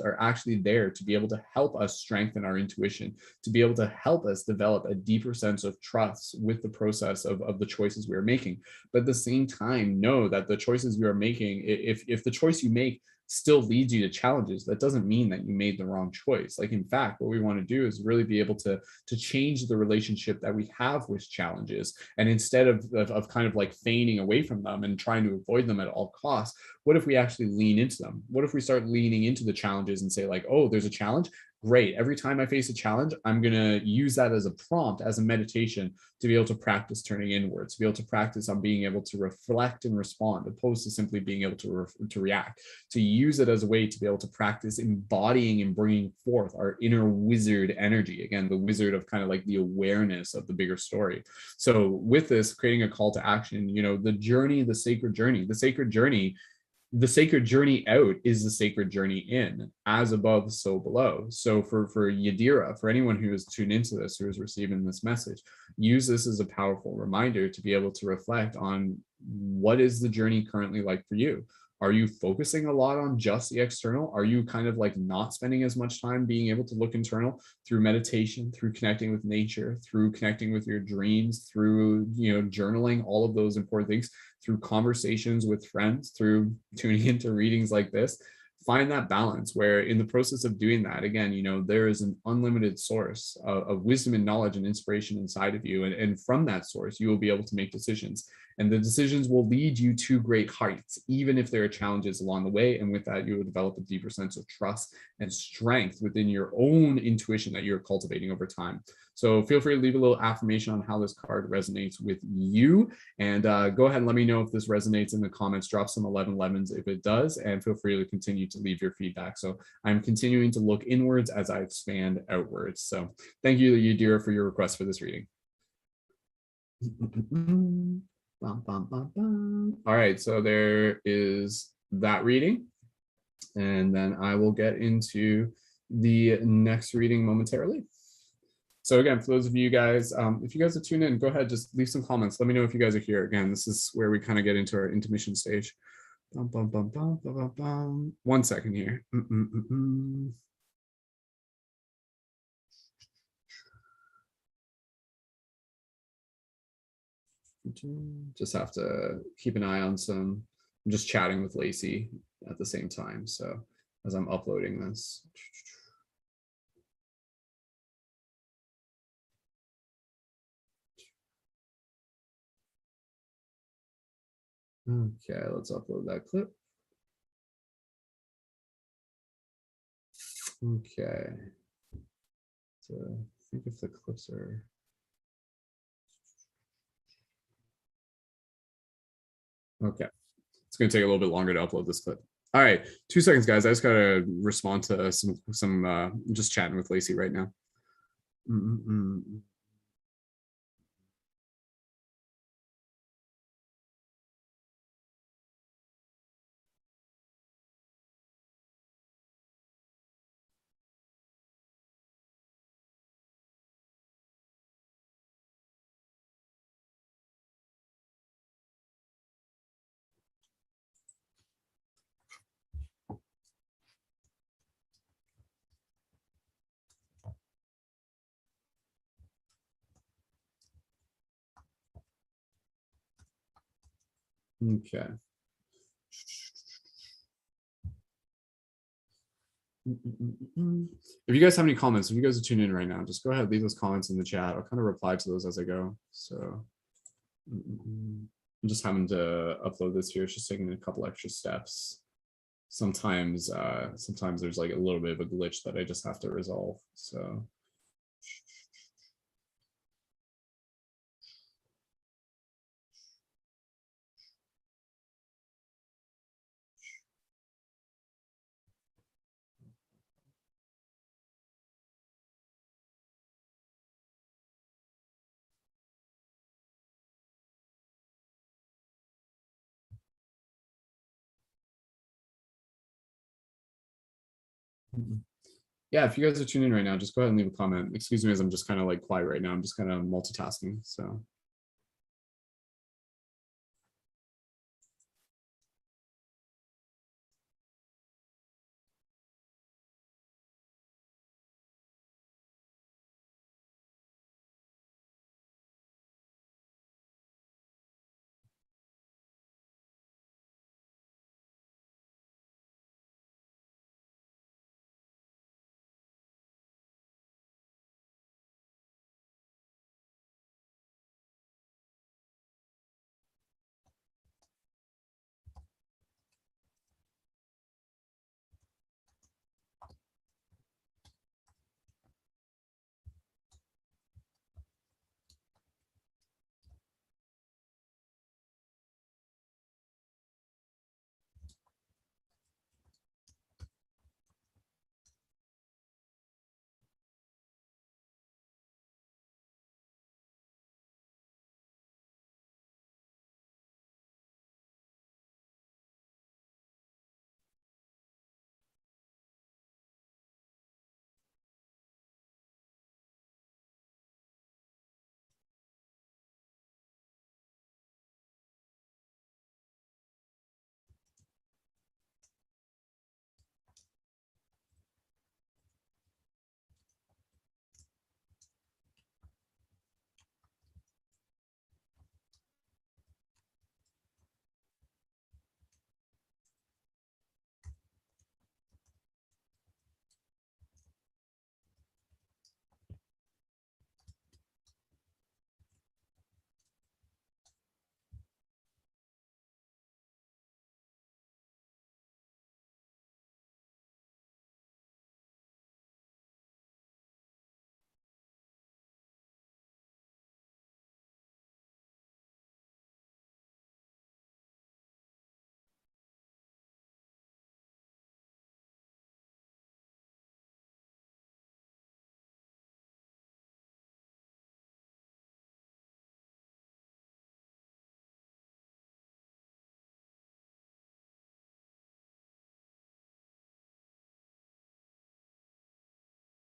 are actually there to be able to help us strengthen our intuition, to be able to help us develop a deeper sense of trust with the process of the choices we are making. But at the same time, know that the choices we are making, if the choice you make still leads you to challenges, that doesn't mean that you made the wrong choice. Like in fact, what we want to do is really be able to change the relationship that we have with challenges. And instead of kind of like feigning away from them and trying to avoid them at all costs, what if we actually lean into them? What if we start leaning into the challenges and say like, oh, there's a challenge? Great. Every time I face a challenge, I'm going to use that as a prompt, as a meditation to be able to practice turning inwards, to be able to practice on being able to reflect and respond, opposed to simply being able to react, to use it as a way to be able to practice embodying and bringing forth our inner wizard energy. Again, the wizard of kind of like the awareness of the bigger story. So with this, creating a call to action, you know, the journey, the sacred journey out is the sacred journey in, as above, so below. So for Yadira, for anyone who is tuned into this, who is receiving this message, use this as a powerful reminder to be able to reflect on what is the journey currently like for you. Are you focusing a lot on just the external? Are you kind of like not spending as much time being able to look internal through meditation, through connecting with nature, through connecting with your dreams, through, you know, journaling, all of those important things, through conversations with friends, through tuning into readings like this? Find that balance where in the process of doing that, again, you know, there is an unlimited source of wisdom and knowledge and inspiration inside of you. And from that source, you will be able to make decisions. And the decisions will lead you to great heights, even if there are challenges along the way. And with that, you will develop a deeper sense of trust and strength within your own intuition that you're cultivating over time. So feel free to leave a little affirmation on how this card resonates with you. And go ahead and let me know if this resonates in the comments. Drop some 1111s if it does, and feel free to continue to leave your feedback. So I'm continuing to look inwards as I expand outwards. So thank you, Yadira, for your request for this reading. All right, so there is that reading. And then I will get into the next reading momentarily. So again, for those of you guys, if you guys are tuned in, go ahead, just leave some comments. Let me know if you guys are here. Again, this is where we kind of get into our intermission stage. Bum, bum, bum, bum, bum, bum, bum. 1 second here. Just have to keep an eye on some. I'm just chatting with Lacey at the same time. So as I'm uploading this. Okay, let's upload that clip. Okay. So I think if the clips are. Okay. It's going to take a little bit longer to upload this clip. All right, 2 seconds, guys. I just got to respond to some just chatting with Lacey right now. Okay. If you guys have any comments, if you guys are tuning in right now, just go ahead, leave those comments in the chat. I'll kind of reply to those as I go. So I'm just having to upload this here. It's just taking a couple extra steps. Sometimes there's like a little bit of a glitch that I just have to resolve. So yeah, if you guys are tuning in right now, just go ahead and leave a comment. Excuse me as I'm just kind of like quiet right now. I'm just kind of multitasking. So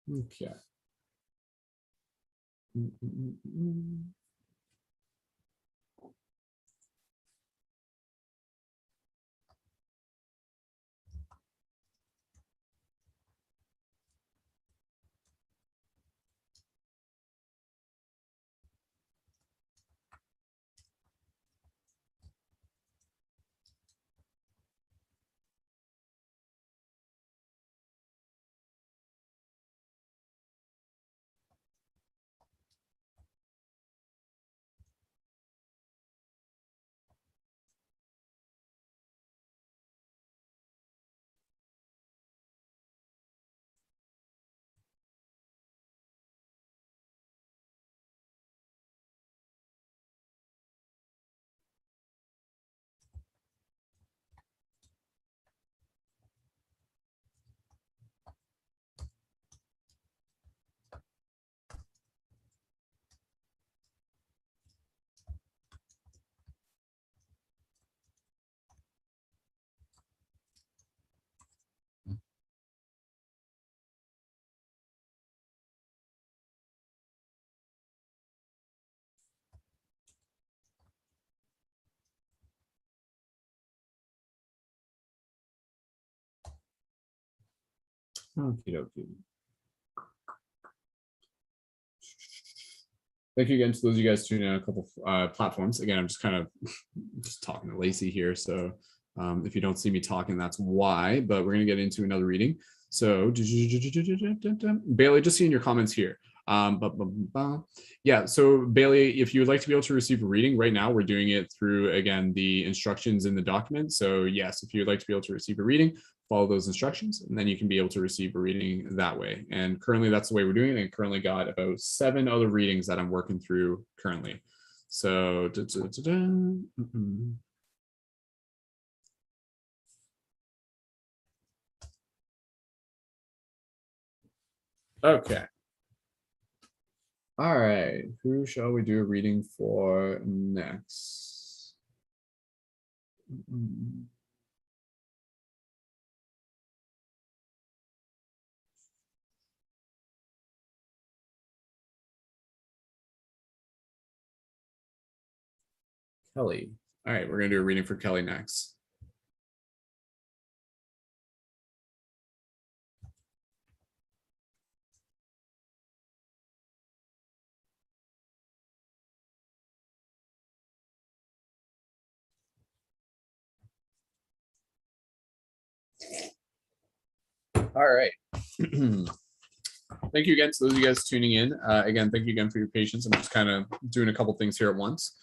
okay. Okie dokie. Thank you again to those of you guys tuning in on a couple platforms. Again, I'm just kind of just talking to Lacey here. So if you don't see me talking, that's why. But we're going to get into another reading. So Bailey, just seeing your comments here. Yeah, so Bailey, if you would like to be able to receive a reading right now, we're doing it through, again, the instructions in the document. So yes, if you would like to be able to receive a reading, follow those instructions, and then you can be able to receive a reading that way. And currently that's the way we're doing it. And currently got about 7 other readings that I'm working through currently. So okay. All right, who shall we do a reading for next? Kelly. All right, we're gonna do a reading for Kelly next. All right. Thank you again to those of you guys tuning in. Again, thank you again for your patience. I'm just kind of doing a couple things here at once.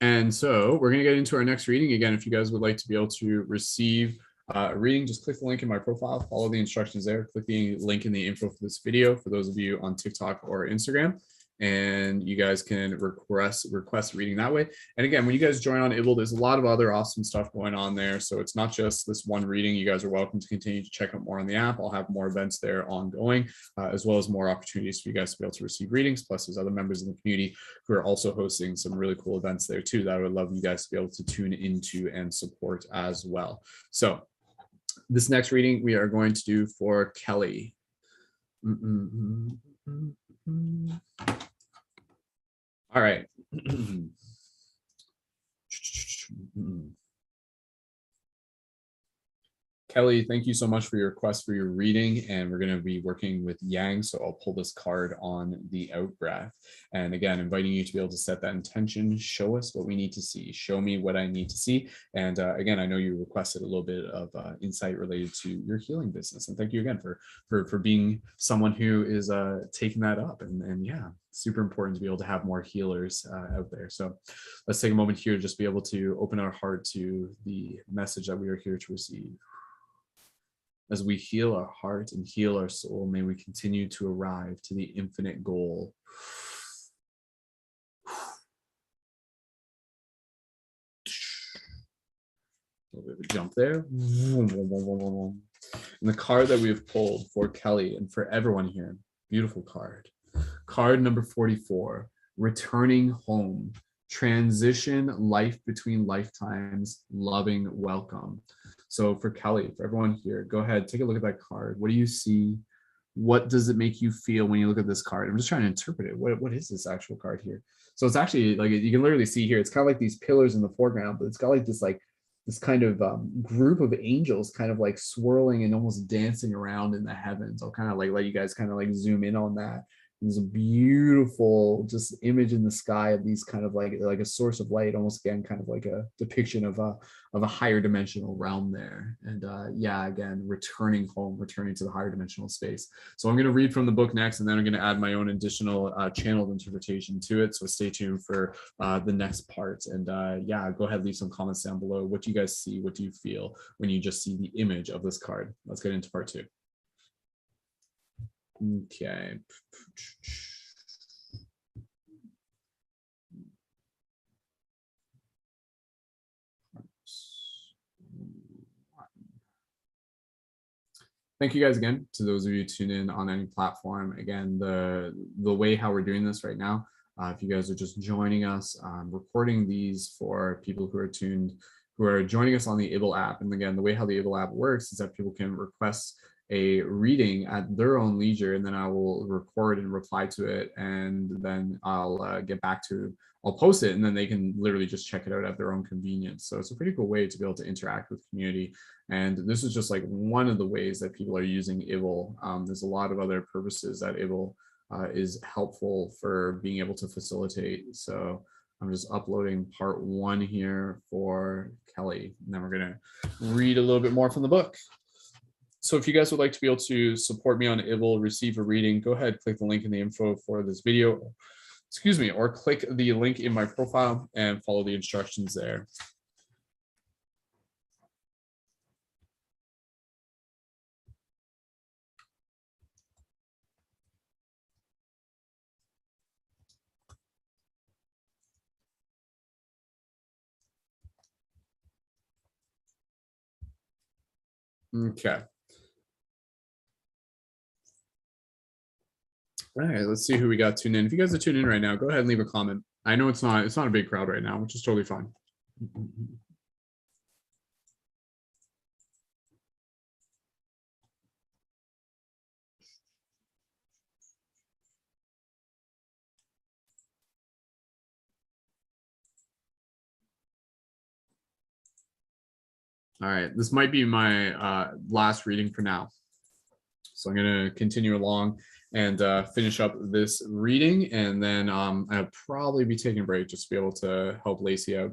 And so we're going to get into our next reading. Again, if you guys would like to be able to receive a reading, just click the link in my profile, follow the instructions there, click the link in the info for this video for those of you on TikTok or Instagram. And you guys can request reading that way. And again, when you guys join on Ibble, there's a lot of other awesome stuff going on there. So it's not just this one reading. You guys are welcome to continue to check out more on the app. I'll have more events there ongoing, as well as more opportunities for you guys to be able to receive readings. Plus, there's other members in the community who are also hosting some really cool events there too that I would love you guys to be able to tune into and support as well. So this next reading we are going to do for Kelly. All right. Kelly, thank you so much for your request for your reading, and we're going to be working with Yang, so I'll pull this card on the out-breath. And again, inviting you to be able to set that intention, show us what we need to see, show me what I need to see. And again, I know you requested a little bit of insight related to your healing business, and thank you again for being someone who is taking that up. And yeah, super important to be able to have more healers out there. So let's take a moment here to just be able to open our heart to the message that we are here to receive. As we heal our heart and heal our soul, may we continue to arrive to the infinite goal. A little bit of a jump there. And the card that we have pulled for Kelly and for everyone here, beautiful card. Card number 44, returning home. Transition, life between lifetimes, loving welcome. So for Kelly, for everyone here, go ahead, take a look at that card. What do you see? What does it make you feel when you look at this card? I'm just trying to interpret it. What is this actual card here? So it's actually like, you can literally see here, it's kind of like these pillars in the foreground, but it's got like this kind of group of angels kind of like swirling and almost dancing around in the heavens. I'll kind of like let you guys kind of like zoom in on that. There's a beautiful just image in the sky of these kind of like a source of light, almost again kind of like a depiction of a higher dimensional realm there. And yeah, again, returning home, returning to the higher dimensional space. So I'm going to read from the book next, and then I'm going to add my own additional channeled interpretation to it. So stay tuned for the next part. And yeah, go ahead, leave some comments down below. What do you guys see? What do you feel when you just see the image of this card? Let's get into part 2. Okay. Thank you guys again to those of you tuned in on any platform. Again, the way how we're doing this right now, if you guys are just joining us, recording these for people who are joining us on the Ibble app. And again, the way how the Ibble app works is that people can request a reading at their own leisure, and then I will record and reply to it, and then I'll get back to I'll post it, and then they can literally just check it out at their own convenience. So it's a pretty cool way to be able to interact with community. And this is just like one of the ways that people are using Ibble. There's a lot of other purposes that Ibble is helpful for being able to facilitate. So I'm just uploading part 1 here for Kelly, and then we're going to read a little bit more from the book. So if you guys would like to be able to support me on Ibble, receive a reading, go ahead, click the link in the info for this video, excuse me, or click the link in my profile and follow the instructions there. Okay. All right, let's see who we got tuned in. If you guys are tuned in right now, go ahead and leave a comment. I know it's not a big crowd right now, which is totally fine. All right, this might be my last reading for now. So I'm going to continue along and finish up this reading, and then I'll probably be taking a break just to be able to help Lacey out.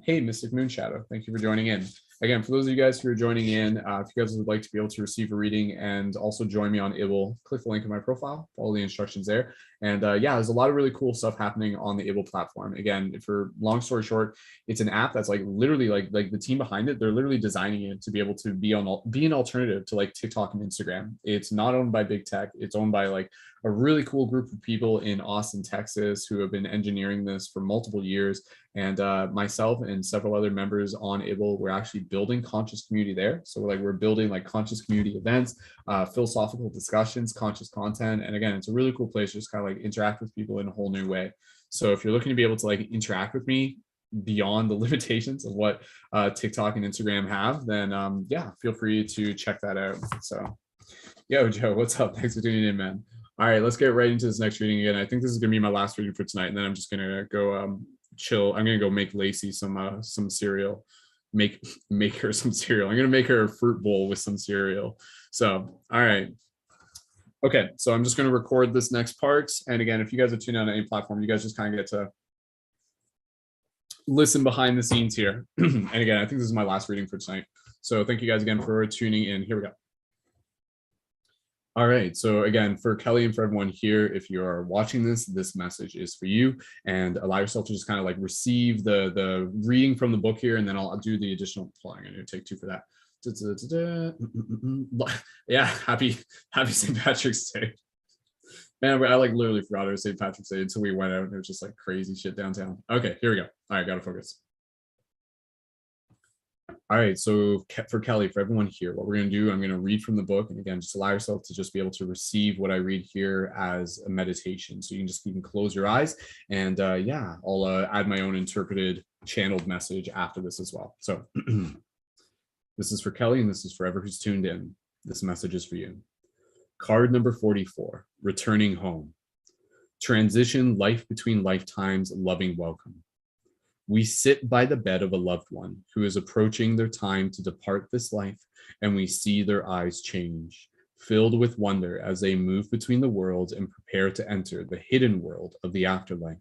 Hey, Mystic Moonshadow, thank you for joining in. Again, for those of you guys who are joining in, if you guys would like to be able to receive a reading and also join me on Ibble, click the link in my profile, follow the instructions there. And yeah, there's a lot of really cool stuff happening on the Ibble platform. Again, for long story short, it's an app that's like literally like the team behind it, they're literally designing it to be able to be an alternative to like TikTok and Instagram. It's not owned by big tech. It's owned by like a really cool group of people in Austin, Texas, who have been engineering this for multiple years. And myself and several other members on Ibble, we're actually building conscious community there. So we're building like conscious community events, philosophical discussions, conscious content. And again, it's a really cool place to just kind of like interact with people in a whole new way. So if you're looking to be able to like interact with me beyond the limitations of what TikTok and Instagram have, then yeah, feel free to check that out. So yo, Joe, what's up? Thanks for tuning in, man. All right, let's get right into this next reading again. I think this is gonna be my last reading for tonight, and then I'm just gonna go chill. I'm gonna go make Lacey some cereal, make her some cereal. I'm gonna make her a fruit bowl with some cereal. So all right, okay, so I'm just gonna record this next part, and again, if you guys are tuned on any platform, you guys just kind of get to listen behind the scenes here. And again, I think this is my last reading for tonight, so thank you guys again for tuning in. Here we go. All right, so again, for Kelly and for everyone here, if you're watching this message is for you, and allow yourself to just kind of like receive the reading from the book here, and then I'll do the additional. I'm going to take 2 for that. Yeah, happy St. Patrick's Day. Man, I like literally forgot it was St. Patrick's Day until we went out and it was just like crazy shit downtown. Okay, here we go. All right, gotta focus. All right, so for Kelly, for everyone here, what we're going to do, I'm going to read from the book. And again, just allow yourself to just be able to receive what I read here as a meditation. So you can close your eyes, and yeah, I'll add my own interpreted channeled message after this as well. So this is for Kelly, and this is for everyone who's tuned in. This message is for you. Card number 44, returning home. Transition, life between lifetimes, loving welcome. We sit by the bed of a loved one who is approaching their time to depart this life, and we see their eyes change, filled with wonder as they move between the worlds and prepare to enter the hidden world of the afterlife.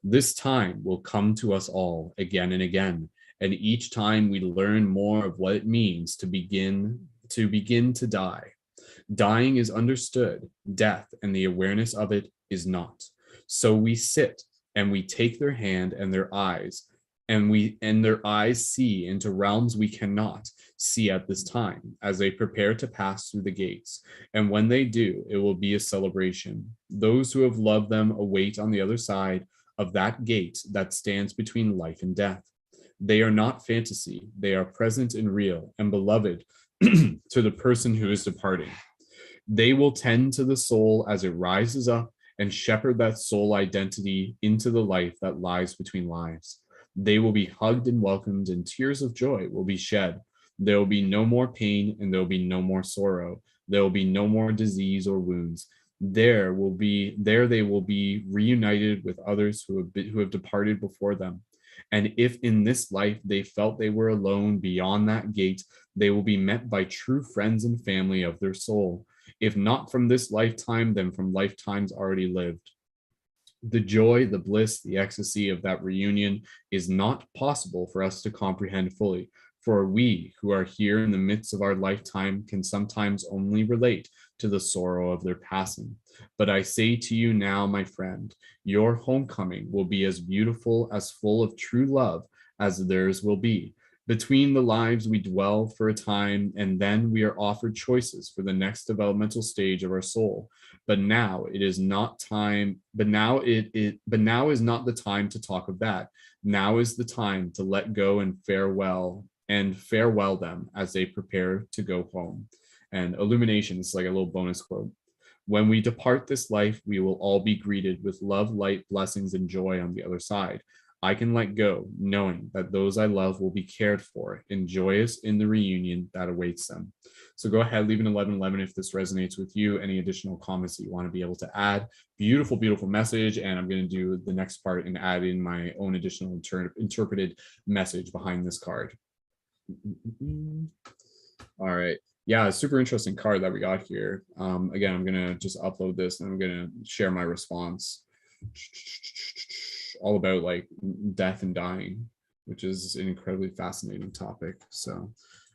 This time will come to us all again and again, and each time we learn more of what it means to begin to die. Dying is understood, death and the awareness of it is not. So we sit and we take their hand and their eyes, and their eyes see into realms we cannot see at this time as they prepare to pass through the gates. And when they do, it will be a celebration. Those who have loved them await on the other side of that gate that stands between life and death. They are not fantasy, they are present and real and beloved to the person who is departing. They will tend to the soul as it rises up and shepherd that soul identity into the life that lies between lives. They will be hugged and welcomed, and tears of joy will be shed. There will be no more pain, and there will be no more sorrow. There will be no more disease or wounds. There they will be reunited with others who have departed before them. And if in this life they felt they were alone beyond that gate, they will be met by true friends and family of their soul. If not from this lifetime, then from lifetimes already lived. The joy, the bliss, the ecstasy of that reunion is not possible for us to comprehend fully. For we who are here in the midst of our lifetime can sometimes only relate to the sorrow of their passing. But I say to you now, my friend, your homecoming will be as beautiful, as full of true love as theirs will be. Between the lives we dwell for a time, and then we are offered choices for the next developmental stage of our soul. But now it is not time, but now is not the time to talk of that. Now is the time to let go and farewell them as they prepare to go home. And illumination is like a little bonus quote. When we depart this life, we will all be greeted with love, light, blessings, and joy on the other side. I can let go, knowing that those I love will be cared for and joyous in the reunion that awaits them. So go ahead, leave an 1111 if this resonates with you. Any additional comments that you want to be able to add. Beautiful, beautiful message. And I'm going to do the next part and add in my own additional interpreted message behind this card. All right. Yeah, super interesting card that we got here. Again, I'm going to just upload this and I'm going to share my response. All about like death and dying, which is an incredibly fascinating topic. So,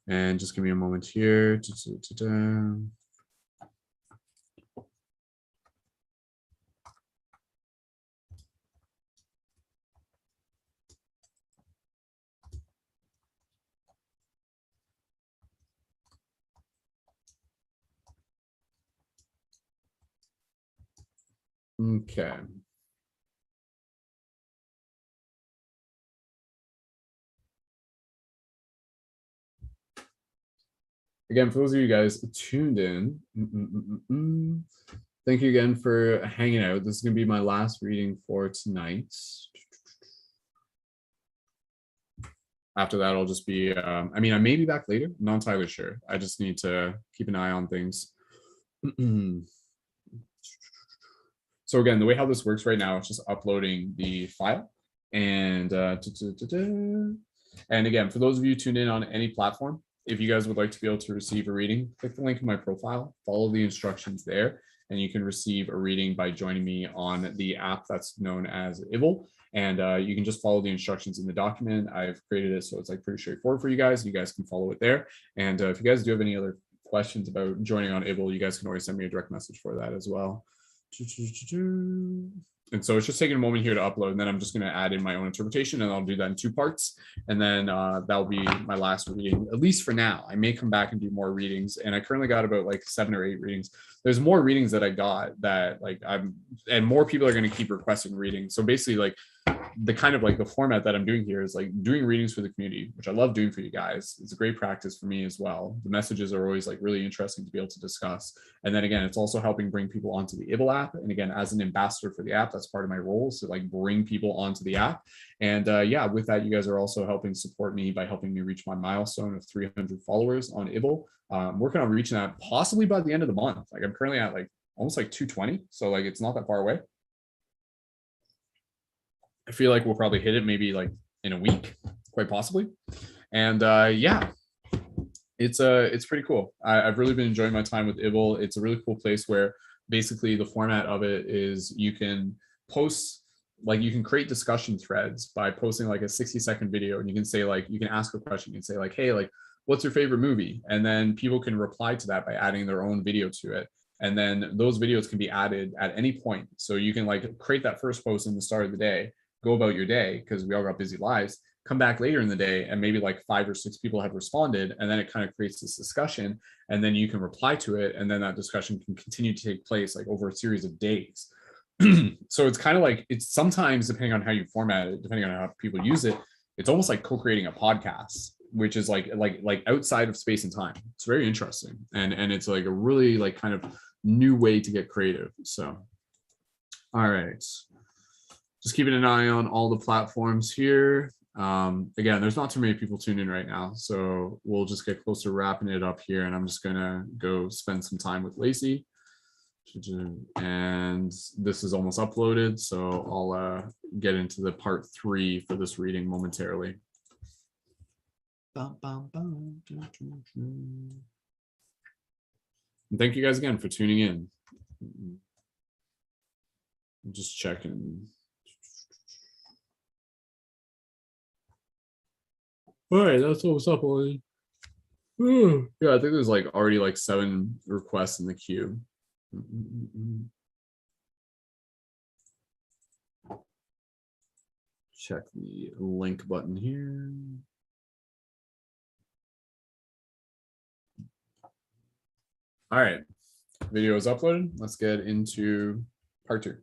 and just give me a moment here. Okay. Again, for those of you guys tuned in, thank you again for hanging out. This is going to be my last reading for tonight. After that, I'll just be, I mean, I may be back later. I'm not entirely sure. I just need to keep an eye on things. So again, the way how this works right now, it's just uploading the file. And again, for those of you tuned in on any platform, if you guys would like to be able to receive a reading, click the link in my profile, follow the instructions there, and you can receive a reading by joining me on the app that's known as Ibble. And you can just follow the instructions in the document. I've created it so it's like pretty straightforward for you guys. You guys can follow it there. And if you guys do have any other questions about joining on Ibble, you guys can always send me a direct message for that as well. And so it's just taking a moment here to upload, and then I'm just going to add in my own interpretation, and I'll do that in 2 parts. And then that'll be my last reading, at least for now. I may come back and do more readings, and I currently got about like 7 or 8 readings. There's more readings that I got that like and more people are going to keep requesting readings. So basically, like the kind of like the format that I'm doing here is like doing readings for the community, which I love doing for you guys. It's a great practice for me as well. The messages are always like really interesting to be able to discuss. And then again, it's also helping bring people onto the Ibble app. And again, as an ambassador for the app, that's part of my role, to like bring people onto the app. And yeah, with that, you guys are also helping support me by helping me reach my milestone of 300 followers on Ibble. I'm working on reaching that possibly by the end of the month. Like I'm currently at like almost like 220. So like it's not that far away. I feel like we'll probably hit it maybe like in a week, quite possibly. And yeah, it's pretty cool. I've really been enjoying my time with Ibble. It's a really cool place where basically the format of it is you can post, like you can create discussion threads by posting like a 60-second video, and you can say like, you can ask a question, you can say like, hey, like, what's your favorite movie? And then people can reply to that by adding their own video to it. And then those videos can be added at any point. So you can like create that first post in the start of the day, go about your day because we all got busy lives, come back later in the day and maybe like 5 or 6 people have responded, and then it kind of creates this discussion, and then you can reply to it, and then that discussion can continue to take place like over a series of days. So it's kind of like, it's sometimes depending on how you format it, depending on how people use it, it's almost like co-creating a podcast, which is like outside of space and time. It's very interesting, and it's like a really like kind of new way to get creative. So all right, just keeping an eye on all the platforms here. Again, there's not too many people tuned in right now, so we'll just get close to wrapping it up here, and I'm just gonna go spend some time with Lacey. And this is almost uploaded, so I'll get into the part 3 for this reading momentarily. And thank you guys again for tuning in. I'm just checking. All right, that's what's up, Ollie. Yeah, I think there's like already like 7 requests in the queue. Check the link button here. All right, video is uploaded. Let's get into part 2.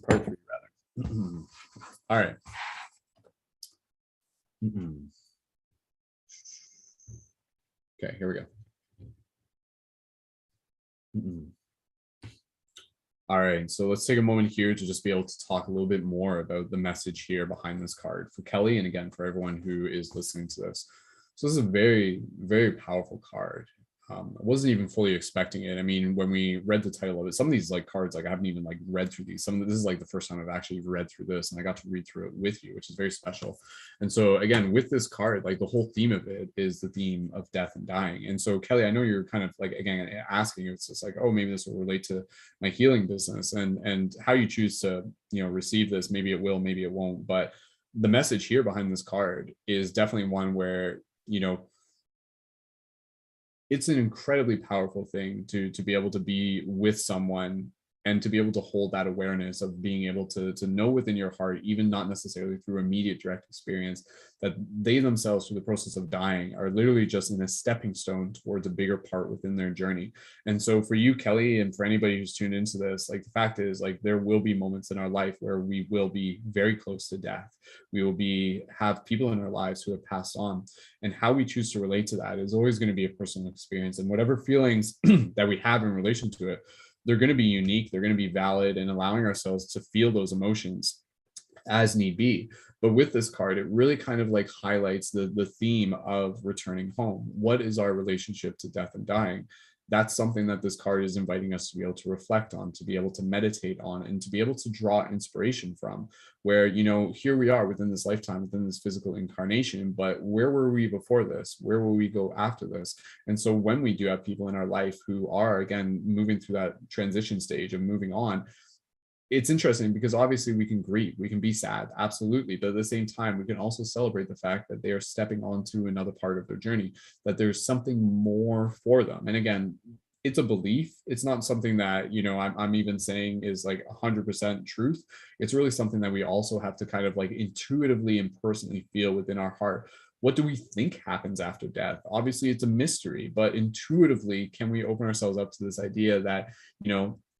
Part 3, rather. All right. Okay, here we go. All right, so let's take a moment here to just be able to talk a little bit more about the message here behind this card for Kelly, and again, for everyone who is listening to this. So this is a very, very powerful card. I wasn't even fully expecting it. I mean, when we read the title of it, some of these like cards, like I haven't even like read through these. This is like the first time I've actually read through this, and I got to read through it with you, which is very special. And so again, with this card, like the whole theme of it is the theme of death and dying. And so Kelly, I know you're kind of like, again, asking, it's just like, oh, maybe this will relate to my healing business, and how you choose to, receive this. Maybe it will, maybe it won't. But the message here behind this card is definitely one where, it's an incredibly powerful thing to be able to be with someone and to be able to hold that awareness of being able to know within your heart, even not necessarily through immediate direct experience, that they themselves, through the process of dying, are literally just in a stepping stone towards a bigger part within their journey. And so for you, Kelly, and for anybody who's tuned into this, like the fact is, like, there will be moments in our life where we will be very close to death. We will have people in our lives who have passed on, and how we choose to relate to that is always going to be a personal experience. And whatever feelings that we have in relation to it, they're going to be unique, they're going to be valid, and allowing ourselves to feel those emotions as need be. But with this card, it really kind of like highlights the theme of returning home. What is our relationship to death and dying? That's something that this card is inviting us to be able to reflect on, to be able to meditate on, and to be able to draw inspiration from. Where, here we are within this lifetime, within this physical incarnation, but where were we before this? Where will we go after this? And so when we do have people in our life who are, again, moving through that transition stage of moving on, it's interesting because obviously we can grieve, we can be sad, absolutely. But at the same time, we can also celebrate the fact that they are stepping onto another part of their journey, that there's something more for them. And again, it's a belief. It's not something that, I'm even saying is like 100% truth. It's really something that we also have to kind of like intuitively and personally feel within our heart. What do we think happens after death? Obviously, it's a mystery, but intuitively, can we open ourselves up to this idea that,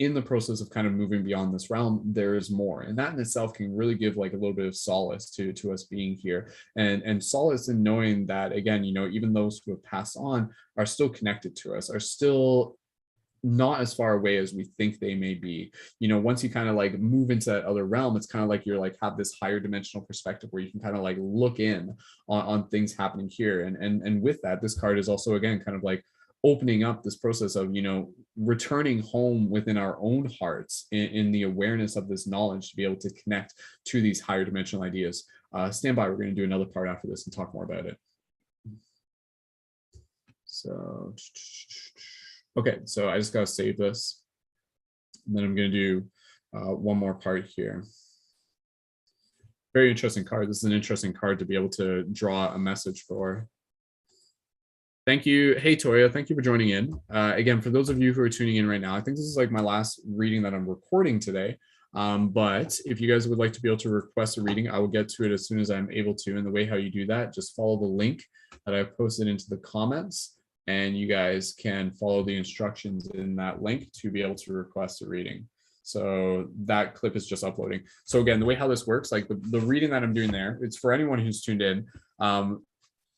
in the process of kind of moving beyond this realm, there is more. And that in itself can really give like a little bit of solace to us being here, and solace in knowing that, again, even those who have passed on are still connected to us, are still not as far away as we think they may be. Once you kind of like move into that other realm, it's kind of like you're like have this higher dimensional perspective where you can kind of like look in on things happening here. And with that, this card is also, again, kind of like opening up this process of, returning home within our own hearts in the awareness of this knowledge, to be able to connect to these higher dimensional ideas. Stand by, we're going to do another part after this and talk more about it. So okay, so I just got to save this, and then I'm going to do one more part here. Very interesting card. This is an interesting card to be able to draw a message for. Thank you. Hey, Toya, thank you for joining in. Again, for those of you who are tuning in right now, I think this is like my last reading that I'm recording today. But if you guys would like to be able to request a reading, I will get to it as soon as I'm able to. And the way how you do that, just follow the link that I've posted into the comments, and you guys can follow the instructions in that link to be able to request a reading. So that clip is just uploading. So again, the way how this works, like the reading that I'm doing there, it's for anyone who's tuned in.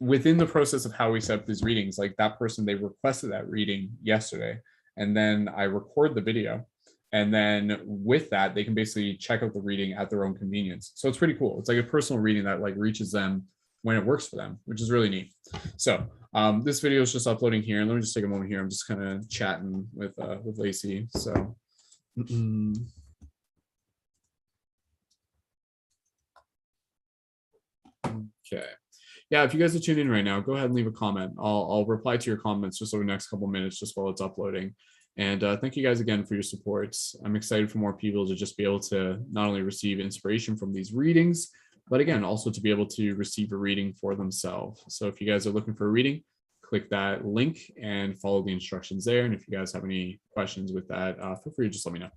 Within the process of how we set up these readings, like that person, they requested that reading yesterday, and then I record the video. And then with that, they can basically check out the reading at their own convenience. So it's pretty cool. It's like a personal reading that like reaches them when it works for them, which is really neat. So this video is just uploading here. Let me just take a moment here. I'm just kind of chatting with Lacey. So okay. Yeah, if you guys are tuning in right now, go ahead and leave a comment. I'll reply to your comments just over the next couple minutes, just while it's uploading. And thank you guys again for your support. I'm excited for more people to just be able to not only receive inspiration from these readings, but again, also to be able to receive a reading for themselves. So if you guys are looking for a reading, click that link and follow the instructions there. And if you guys have any questions with that, feel free to just let me know.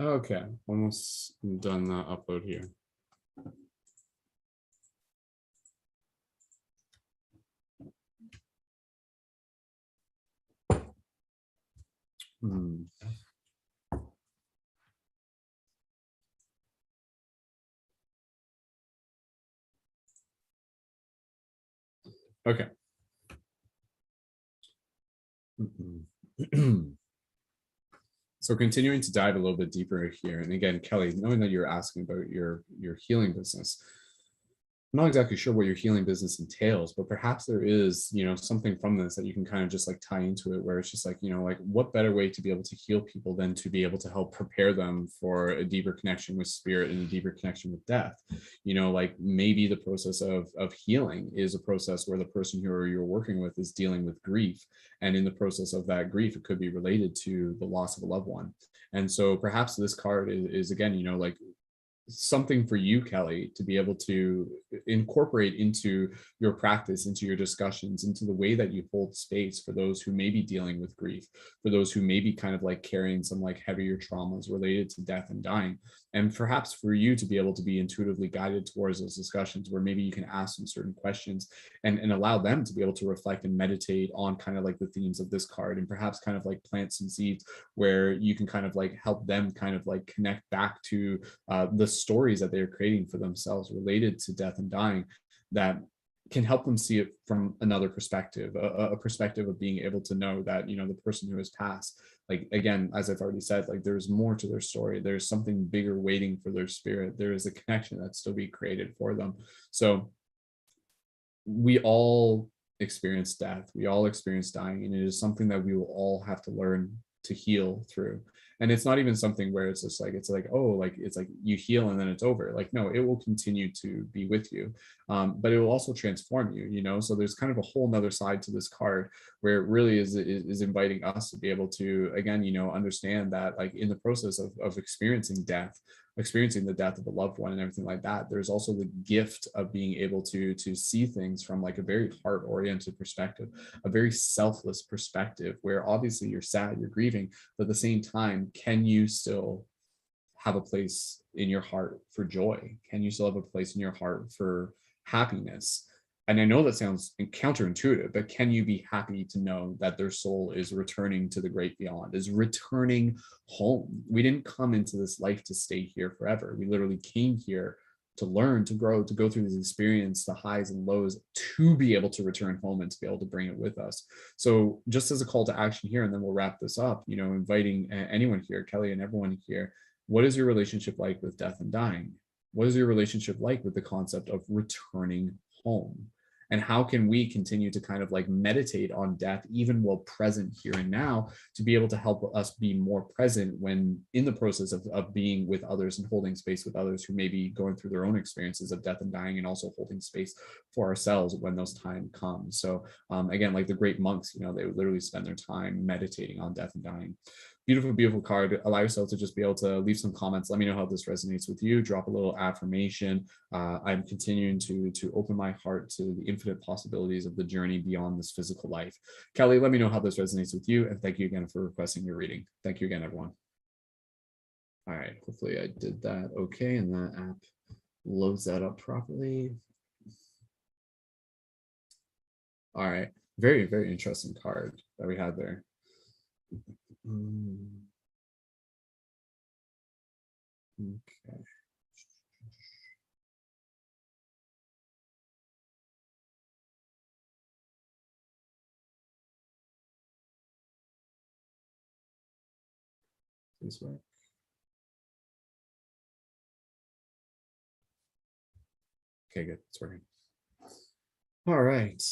Okay, almost done the upload here. Okay. So continuing to dive a little bit deeper here, and again, Kelly, knowing that you're asking about your healing business, I'm not exactly sure what your healing business entails, but perhaps there is, something from this that you can kind of just like tie into it, where it's just like, like what better way to be able to heal people than to be able to help prepare them for a deeper connection with spirit and a deeper connection with death. Like maybe the process of healing is a process where the person who you're working with is dealing with grief. And in the process of that grief, it could be related to the loss of a loved one. And so perhaps this card is again, like something for you, Kelly, to be able to incorporate into your practice, into your discussions, into the way that you hold space for those who may be dealing with grief, for those who may be kind of like carrying some like heavier traumas related to death and dying. And perhaps for you to be able to be intuitively guided towards those discussions where maybe you can ask some certain questions and allow them to be able to reflect and meditate on kind of like the themes of this card, and perhaps kind of like plant some seeds where you can kind of like help them kind of like connect back to the stories that they're creating for themselves related to death and dying, that can help them see it from another perspective, a perspective of being able to know that, the person who has passed, like, again, as I've already said, like there's more to their story. There's something bigger waiting for their spirit. There is a connection that's still being created for them. So we all experience death. We all experience dying, and it is something that we will all have to learn to heal through. And it's not even something where it's just like, it's like, oh, like it's like you heal and then it's over. Like, no, it will continue to be with you, but it will also transform you. So there's kind of a whole nother side to this card, where it really is inviting us to be able to, again, understand that like in the process of experiencing death, experiencing the death of a loved one and everything like that, there's also the gift of being able to see things from like a very heart oriented perspective, a very selfless perspective, where obviously you're sad, you're grieving, but at the same time, can you still have a place in your heart for joy? Can you still have a place in your heart for happiness? And I know that sounds counterintuitive, but can you be happy to know that their soul is returning to the great beyond, is returning home? We didn't come into this life to stay here forever. We literally came here to learn, to grow, to go through this experience, the highs and lows, to be able to return home and to be able to bring it with us. So just as a call to action here, and then we'll wrap this up, you know, inviting anyone here, Kelly and everyone here, what is your relationship like with death and dying? What is your relationship like with the concept of returning home? And how can we continue to kind of like meditate on death even while present here and now, to be able to help us be more present when in the process of being with others and holding space with others who may be going through their own experiences of death and dying, and also holding space for ourselves when those time comes. So again, like the great monks, you know, they would literally spend their time meditating on death and dying. Beautiful, beautiful card. Allow yourself to just be able to leave some comments. Let me know how this resonates with you. Drop a little affirmation. I'm continuing to open my heart to the infinite possibilities of the journey beyond this physical life. Kelly, let me know how this resonates with you. And thank you again for requesting your reading. Thank you again, everyone. All right, hopefully I did that okay, and that app loads that up properly. All right, very, very interesting card that we had there. Okay. This way. Okay, good. It's working. All right.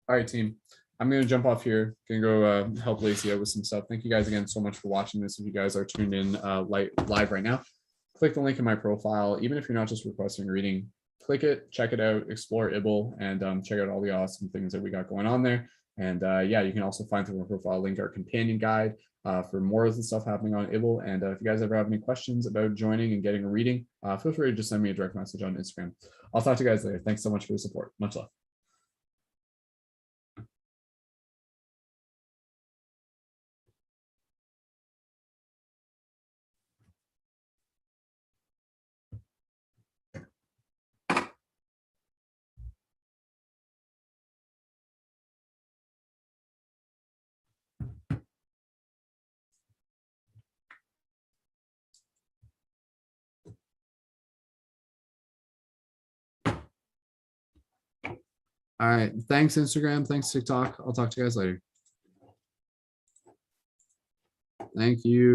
All right, team. I'm going to jump off here. Going to go help Lacey out with some stuff. Thank you guys again so much for watching this. If you guys are tuned in live right now, click the link in my profile. Even if you're not just requesting a reading, click it, check it out, explore Ibble, and check out all the awesome things that we got going on there. And yeah, you can also find through my profile link our companion guide for more of the stuff happening on Ibble. And if you guys ever have any questions about joining and getting a reading, feel free to just send me a direct message on Instagram. I'll talk to you guys later. Thanks so much for the support. Much love. All right. Thanks, Instagram. Thanks, TikTok. I'll talk to you guys later. Thank you.